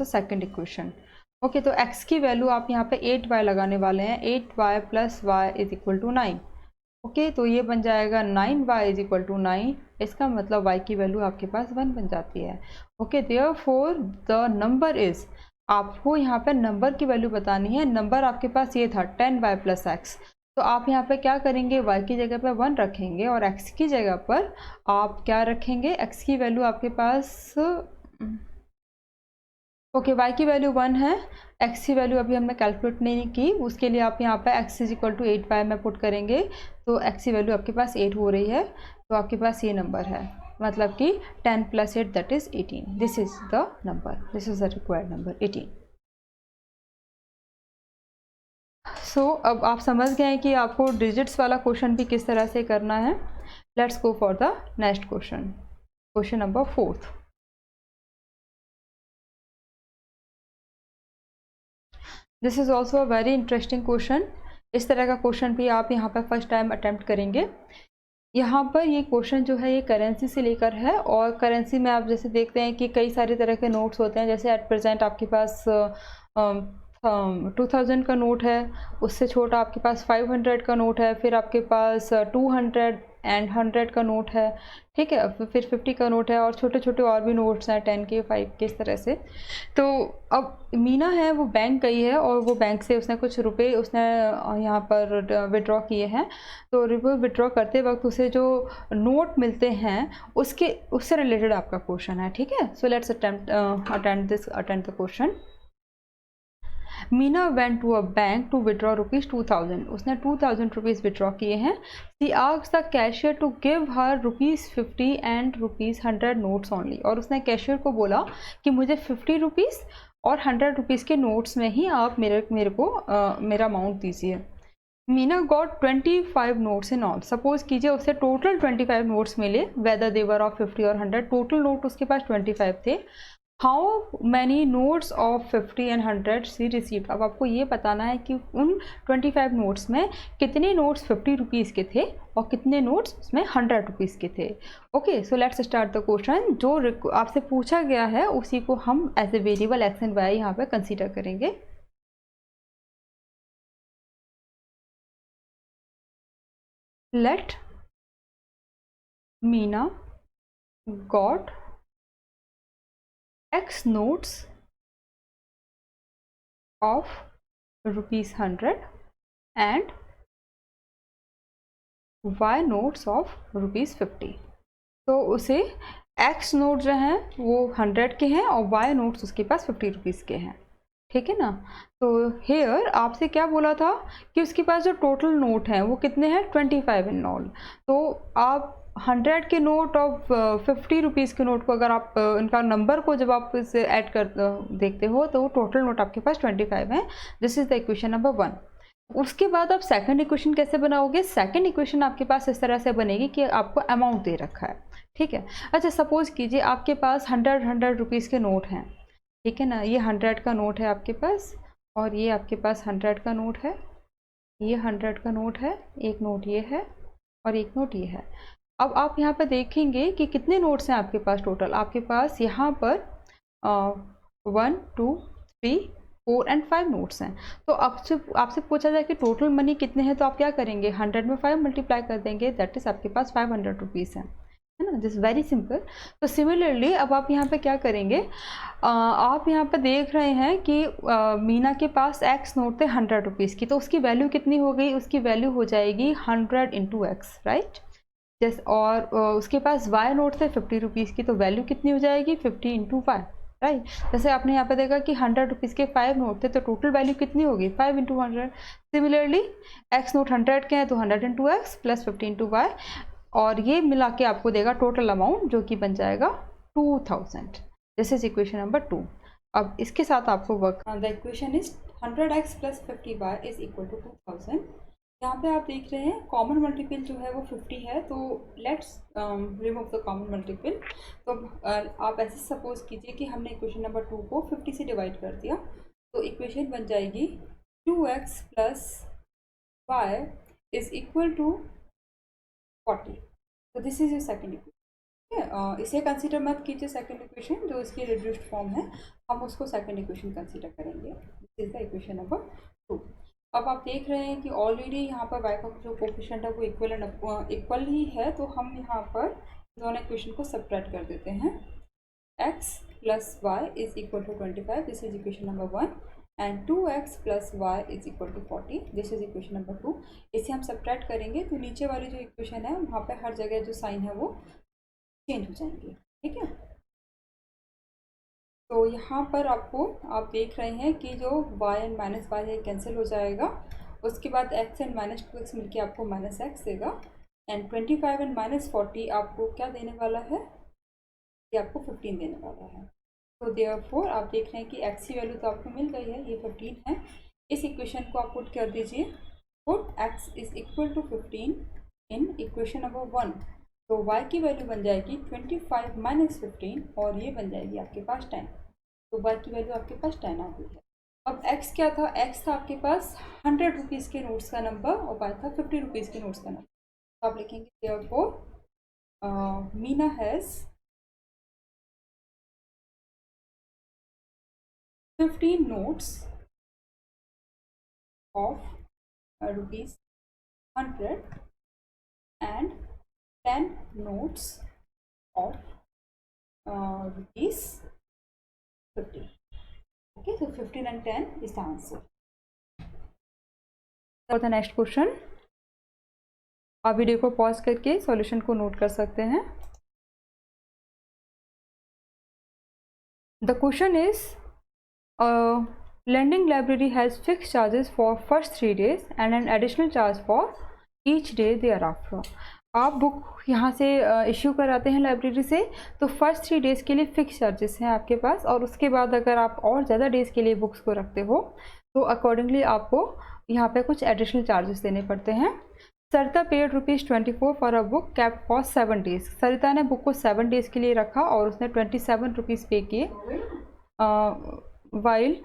second equation. Okay, तो x की वैल्यू आप यहाँ पे 8y लगाने वाले हैं, 8y plus y is equal to 9। Okay, तो ये बन जाएगा 9y इज इक्वल टू 9। इसका मतलब y की वैल्यू आपके पास 1 बन जाती है। Okay, therefore the number is, आपको यहाँ पे नंबर की वैल्यू बतानी है। नंबर आपके पास ये था 10y प्लस x, तो आप यहाँ पे क्या करेंगे, y की जगह पे 1 रखेंगे और x की जगह पर आप क्या रखेंगे, x की वैल्यू आपके पास, ओके, y की वैल्यू 1 है, x की वैल्यू अभी हमने कैलकुलेट नहीं की, उसके लिए आप यहाँ पे x is equal to 8y में पुट करेंगे, तो x की वैल्यू आपके पास 8 हो रही है, तो आपके पास ये नंबर है, मतलब कि 10 plus 8 that is 18। This is the number, this is the required number 18। सो अब आप समझ गए हैं कि आपको डिजिट्स वाला क्वेश्चन भी किस तरह से करना है। Let's go for the next question, question number 4। This is also a very interesting question. इस तरह का क्वेश्चन भी आप यहाँ पर फर्स्ट टाइम अटेम्प्ट करेंगे। यहाँ पर ये क्वेश्चन जो है ये करेंसी से लेकर है, और करेंसी में आप जैसे देखते हैं कि कई सारे तरह के नोट्स होते हैं। जैसे एट प्रेजेंट आपके पास 2000 का नोट है, उससे छोटा आपके पास 500 का नोट है, फिर आपके पास 200 एंड 100 का नोट है, ठीक है, फिर 50 का नोट है, और छोटे छोटे और भी नोट्स हैं 10 के, 5 के, इस तरह से। तो अब मीना है वो बैंक गई है और वो बैंक से उसने कुछ रुपए उसने यहाँ पर विड्रॉ किए हैं। तो रुपये विड्रॉ करते वक्त उसे जो नोट मिलते हैं उससे रिलेटेड आपका क्वेश्चन है, ठीक है। So let's attend the question. Meena went to a bank to withdraw rupees 2000। उसने 2000 रुपीज़ विड्रॉ किए हैं। She asked the cashier to give her rupees 50 and rupees 100 notes only. और उसने कैशियर को बोला कि मुझे 50 रुपीज़ और 100 रुपीज़ के नोट्स में ही आप मेरे को मेरा अमाउंट दीजिए। Meena got 25 notes in all. Suppose कीजिए उसे टोटल 25 नोट्स मिले, वेदर देवर ऑफ 50 और 100। टोटल नोट उसके पास 25 थे। How many notes of 50 and 100 she received. अब आपको ये बताना है कि उन 25 नोट्स में कितने नोट्स 50 रुपीज़ के थे और कितने नोट्स उसमें 100 रुपीज़ के थे। Okay, so let's start the question. जो आपसे पूछा गया है उसी को हम as a variable x and y यहाँ पे कंसीडर करेंगे। Let Meena got X notes of ₹100 and Y notes of ₹50। तो उसे X नोट जो हैं वो 100 के हैं और Y नोट्स उसके पास 50 रुपीज़ के हैं, ठीक है ना। तो हेयर आपसे क्या बोला था कि उसके पास जो टोटल नोट हैं वो कितने हैं, 25 इन ऑल। तो आप 100 के नोट और 50 रुपीज़ के नोट को अगर आप इनका नंबर को जब आप इसे ऐड कर देखते हो तो टोटल नोट आपके पास 25 है। This is the equation number 1। उसके बाद आप सेकंड इक्वेशन कैसे बनाओगे। सेकंड इक्वेशन आपके पास इस तरह से बनेगी कि आपको अमाउंट दे रखा है, ठीक है। अच्छा, सपोज कीजिए आपके पास 100 रुपीज़ के नोट हैं, ठीक है ना। ये 100 का नोट है आपके पास और ये आपके पास 100 का नोट है, ये 100 का नोट है, एक नोट ये है और एक नोट ये है। अब आप यहाँ पर देखेंगे कि कितने नोट्स हैं आपके पास टोटल। आपके पास यहाँ पर 1 2 3 4 एंड 5 नोट्स हैं। तो आपसे पूछा जाए कि टोटल मनी कितने हैं, तो आप क्या करेंगे, 100 में 5 मल्टीप्लाई कर देंगे, दैट इज़ आपके पास 500 रुपीज़ हैं, है ना। This very simple. तो सिमिलरली अब आप यहाँ पे क्या करेंगे, आप यहाँ पे देख रहे हैं कि मीना के पास एक्स नोट थे 100 रुपीज़ की, तो उसकी वैल्यू कितनी हो गई, उसकी वैल्यू हो जाएगी 100 इंटू एक्स, राइट। जैसे और उसके पास वाई नोट थे 50 रुपीज़ की, तो वैल्यू कितनी हो जाएगी 50 इंटू वाई, राइट। जैसे आपने यहाँ पे देखा कि 100 रुपीज़ के 5 नोट थे, तो टोटल वैल्यू कितनी होगी 5 × 100। सिमिलरली एक्स नोट 100 के हैं तो 100 × x प्लस 15 × y, और ये मिला के आपको देगा टोटल अमाउंट जो कि बन जाएगा 2000। This is equation number 2। अब इसके साथ आपको work, the equation is 100x plus 50y is equal to 2000। यहाँ पे आप देख रहे हैं कॉमन मल्टीपल जो है वो 50 है, तो let's remove the common multiple. तो आप ऐसे सपोज कीजिए कि हमने इक्वेशन नंबर 2 को 50 से डिवाइड कर दिया, तो इक्वेशन बन जाएगी 2x plus y is equal to 40। तो this is your second equation. इसे कंसीडर मत कीजिए सेकेंड इक्वेशन, जो इसकी रिड्यूस्ड फॉर्म है हम उसको सेकेंड इक्वेशन कंसीडर करेंगे। This is the equation number 2। अब आप देख रहे हैं कि ऑलरेडी यहाँ पर y का जो कोफिशिएंट है वो इक्वल ही है, तो हम यहाँ पर दोनों इक्वेशन को सब्ट्रैक्ट कर देते हैं। x plus y is equal to 25, this is equation number 1, and 2x plus y is equal to 40, this is equation number 2। इसे हम सब्ट्रैक्ट करेंगे तो नीचे वाली जो इक्वेशन है वहाँ पर हर जगह जो साइन है वो चेंज हो जाएंगे, ठीक है। तो यहाँ पर आपको आप देख रहे हैं कि जो y एंड माइनस वाई है कैंसिल हो जाएगा, उसके बाद x एंड माइनस 2x मिलके आपको माइनस x देगा, एंड 25 एंड माइनस 40 आपको क्या देने वाला है, ये आपको 15 देने वाला है। तो देयरफॉर आप देख रहे हैं कि x की वैल्यू तो आपको मिल गई है, ये 15 है। इस इक्वेशन को आप पुट कर दीजिए, put x is equal to 15 in equation number 1। तो y की वैल्यू बन जाएगी 25 माइनस 15, और ये बन जाएगी आपके पास 10। तो y की वैल्यू आपके पास 10 आ गई है। अब x क्या था, x था आपके पास 100 रुपीज़ के नोट्स का नंबर, और y था 50 रुपीज़ के नोट्स का नंबर। तो आप लिखेंगे therefore Meena has 15 notes of rupees 100 and 10 notes of rupees 50. Okay, so 15 and 10 is the answer. For the next question, आप वीडियो को पॉज करके सॉल्यूशन को नोट कर सकते हैं। The question is, lending library has fixed charges for first 3 days and an additional charge for each day thereafter. आप book यहाँ से इश्यू कराते हैं लाइब्रेरी से, तो फर्स्ट 3 डेज़ के लिए फ़िक्स चार्जेस हैं आपके पास, और उसके बाद अगर आप और ज़्यादा डेज़ के लिए बुक्स को रखते हो तो अकॉर्डिंगली आपको यहाँ पे कुछ एडिशनल चार्जेस देने पड़ते हैं। Sarita paid ₹24 for a book kept for 7 days. Sarita ने बुक को 7 डेज़ के लिए रखा और उसने 27 रुपीज़ पे किए, वाइल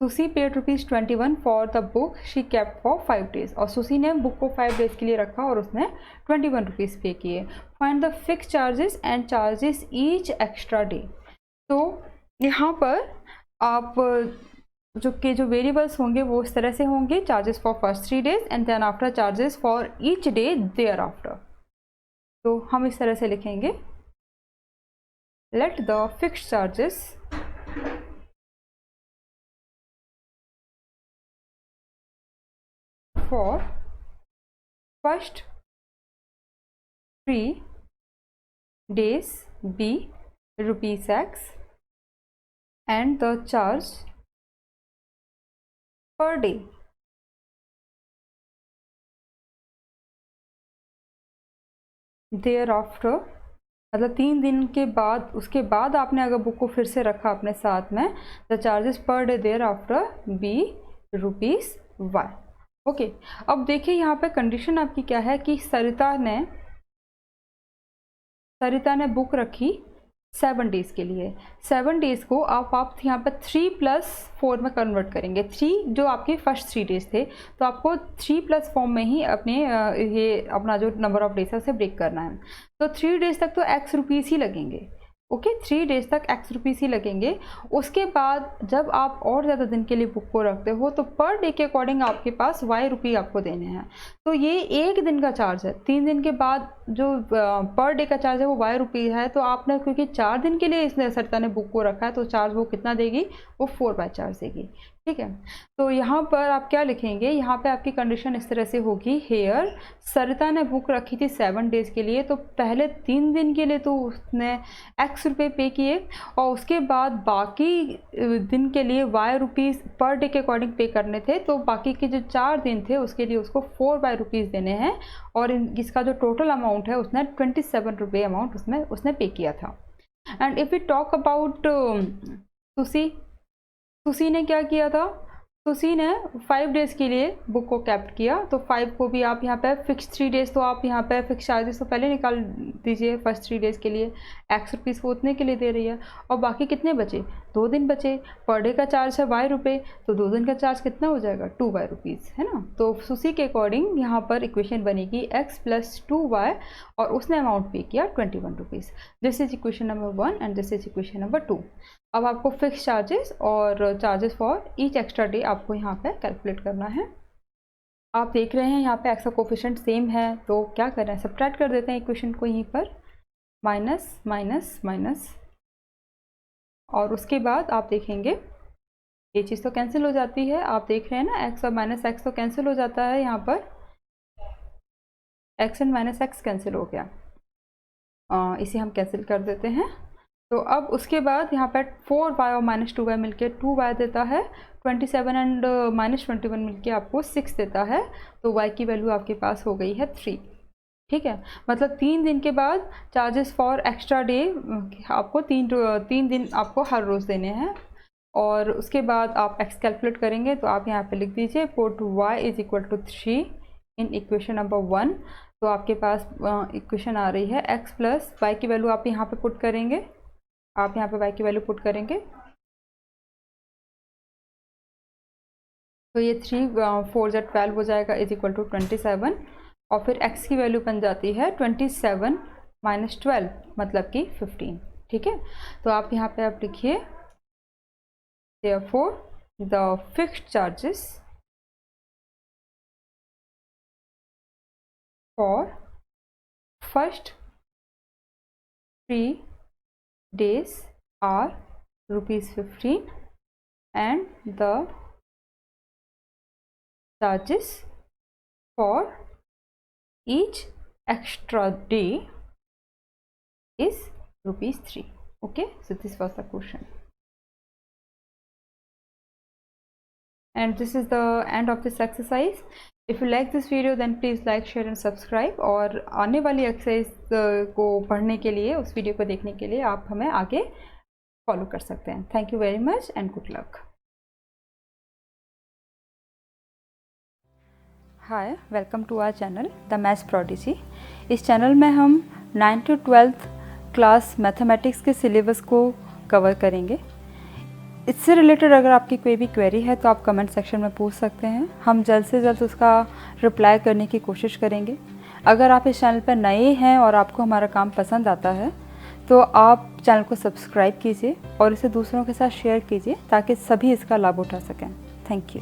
सुसी paid ₹21 for the book she kept for 5 days. और सुसी ने बुक को 5 डेज़ के लिए रखा और उसने 21 रुपीज़ पे किए। Find the fix charges and charges each extra day. तो यहाँ पर आप जो वेरिएबल्स होंगे वो इस तरह से होंगे, charges for first 3 days and then after charges for each day thereafter. तो हम इस तरह से लिखेंगे, let the fixed charges for first 3 days be ₹X and the charge per day thereafter, मतलब 3 दिन के बाद, उसके बाद आपने अगर बुक को फिर से रखा अपने साथ में, the charges per day thereafter be ₹Y। Okay, अब देखिए यहाँ पे कंडीशन आपकी क्या है कि सरिता ने बुक रखी 7 डेज़ के लिए। 7 डेज़ को आप यहाँ पर 3+4 में कन्वर्ट करेंगे। 3 जो आपके फर्स्ट 3 डेज़ थे, तो आपको 3+4 में ही अपना जो नंबर ऑफ डेज है उसे ब्रेक करना है। तो 3 डेज़ तक तो X रुपीज़ ही लगेंगे। ओके, 3 डेज़ तक X रुपीज़ ही लगेंगे। उसके बाद जब आप और ज़्यादा दिन के लिए बुक को रखते हो तो पर डे के अकॉर्डिंग आपके पास Y रुपये आपको देने हैं। तो ये 1 दिन का चार्ज है। 3 दिन के बाद जो पर डे का चार्ज है वो Y रुपये है। तो आपने क्योंकि 4 दिन के लिए इसने सरिता ने बुक को रखा है, तो चार्ज वो कितना देगी, वो 4/4 देगी। ठीक है। तो यहाँ पर आप क्या लिखेंगे, यहाँ पे आपकी कंडीशन इस तरह से होगी, हेयर सरिता ने बुक रखी थी 7 डेज़ के लिए, तो पहले 3 दिन के लिए तो उसने x रुपये पे किए और उसके बाद बाकी दिन के लिए y रुपीज़ पर डे के अकॉर्डिंग पे करने थे, तो बाकी के जो 4 दिन थे उसके लिए उसको 4y रुपीज़ देने हैं और इसका जो टोटल अमाउंट है उसने 27 रुपये अमाउंट उसने पे किया था। And if we talk about Susie ने क्या किया था, सुसी ने 5 डेज़ के लिए बुक को कैप्ट किया, तो 5 को भी आप यहाँ पे फिक्स 3 डेज़, तो आप यहाँ पे फिक्स चार्जेस तो पहले निकाल दीजिए फर्स्ट 3 डेज़ के लिए, x रुपीज़ वो उतने के लिए दे रही है और बाकी कितने बचे, 2 दिन बचे, पर डे का चार्ज है y रुपये, तो 2 दिन का चार्ज कितना हो जाएगा 2y रुपीज़, है ना। तो सुसी के अकॉर्डिंग यहाँ पर इक्वेशन बनेगी x + 2y और उसने अमाउंट पे किया 21 rupees. This is equation number 1 and this is equation number 2। अब आपको फिक्स चार्जेस और charges for each extra day आपको यहाँ पे कैलकुलेट करना है। आप देख रहे हैं यहाँ पे एक्स का कोफिशिएंट सेम है, तो क्या कर रहे हैं, सब्ट्रैक्ट कर देते हैं इक्वेशन को यहीं पर, माइनस माइनस माइनस, और उसके बाद आप देखेंगे ये चीज़ तो कैंसिल हो जाती है, आप देख रहे हैं ना एक्स और माइनस एक्स तो कैंसिल हो जाता है, यहाँ पर x and minus x cancel हो गया, इसे हम कैंसिल कर देते हैं। तो अब उसके बाद यहाँ पर 4y और -2y मिलके 2y देता है, 27 एंड -21 मिलके आपको 6 देता है, तो y की वैल्यू आपके पास हो गई है 3। ठीक है, मतलब 3 दिन के बाद चार्जेस फॉर एक्स्ट्रा डे आपको 3 दिन आपको हर रोज़ देने हैं, और उसके बाद आप x कैलकुलेट करेंगे, तो आप यहाँ पे लिख दीजिए put y = 3 in equation number 1। तो आपके पास इक्वेशन आ रही है x + y की वैल्यू आप यहाँ पे पुट करेंगे, आप यहाँ पे y की वैल्यू पुट करेंगे, तो ये 3 4 × 12 हो जाएगा = 27, और फिर x की वैल्यू बन जाती है 27 - 12 मतलब कि 15। ठीक है, तो आप यहाँ पे आप लिखिए therefore the fixed charges for first 3 days are ₹15 and the charges for each extra day is ₹3. Okay, so this was the question, and this is the end of this exercise. If you like this video then please like, share and subscribe, और आने वाली exercise को पढ़ने के लिए, उस video को देखने के लिए आप हमें आगे फॉलो कर सकते हैं। Thank you very much and good luck. Hi, welcome to our channel the maths prodigy. इस चैनल में हम 9th to 12th class mathematics के सिलेबस को कवर करेंगे। इससे रिलेटेड अगर आपकी कोई भी क्वेरी है तो आप कमेंट सेक्शन में पूछ सकते हैं, हम जल्द से जल्द उसका रिप्लाई करने की कोशिश करेंगे। अगर आप इस चैनल पर नए हैं और आपको हमारा काम पसंद आता है तो आप चैनल को सब्सक्राइब कीजिए और इसे दूसरों के साथ शेयर कीजिए ताकि सभी इसका लाभ उठा सकें। Thank you.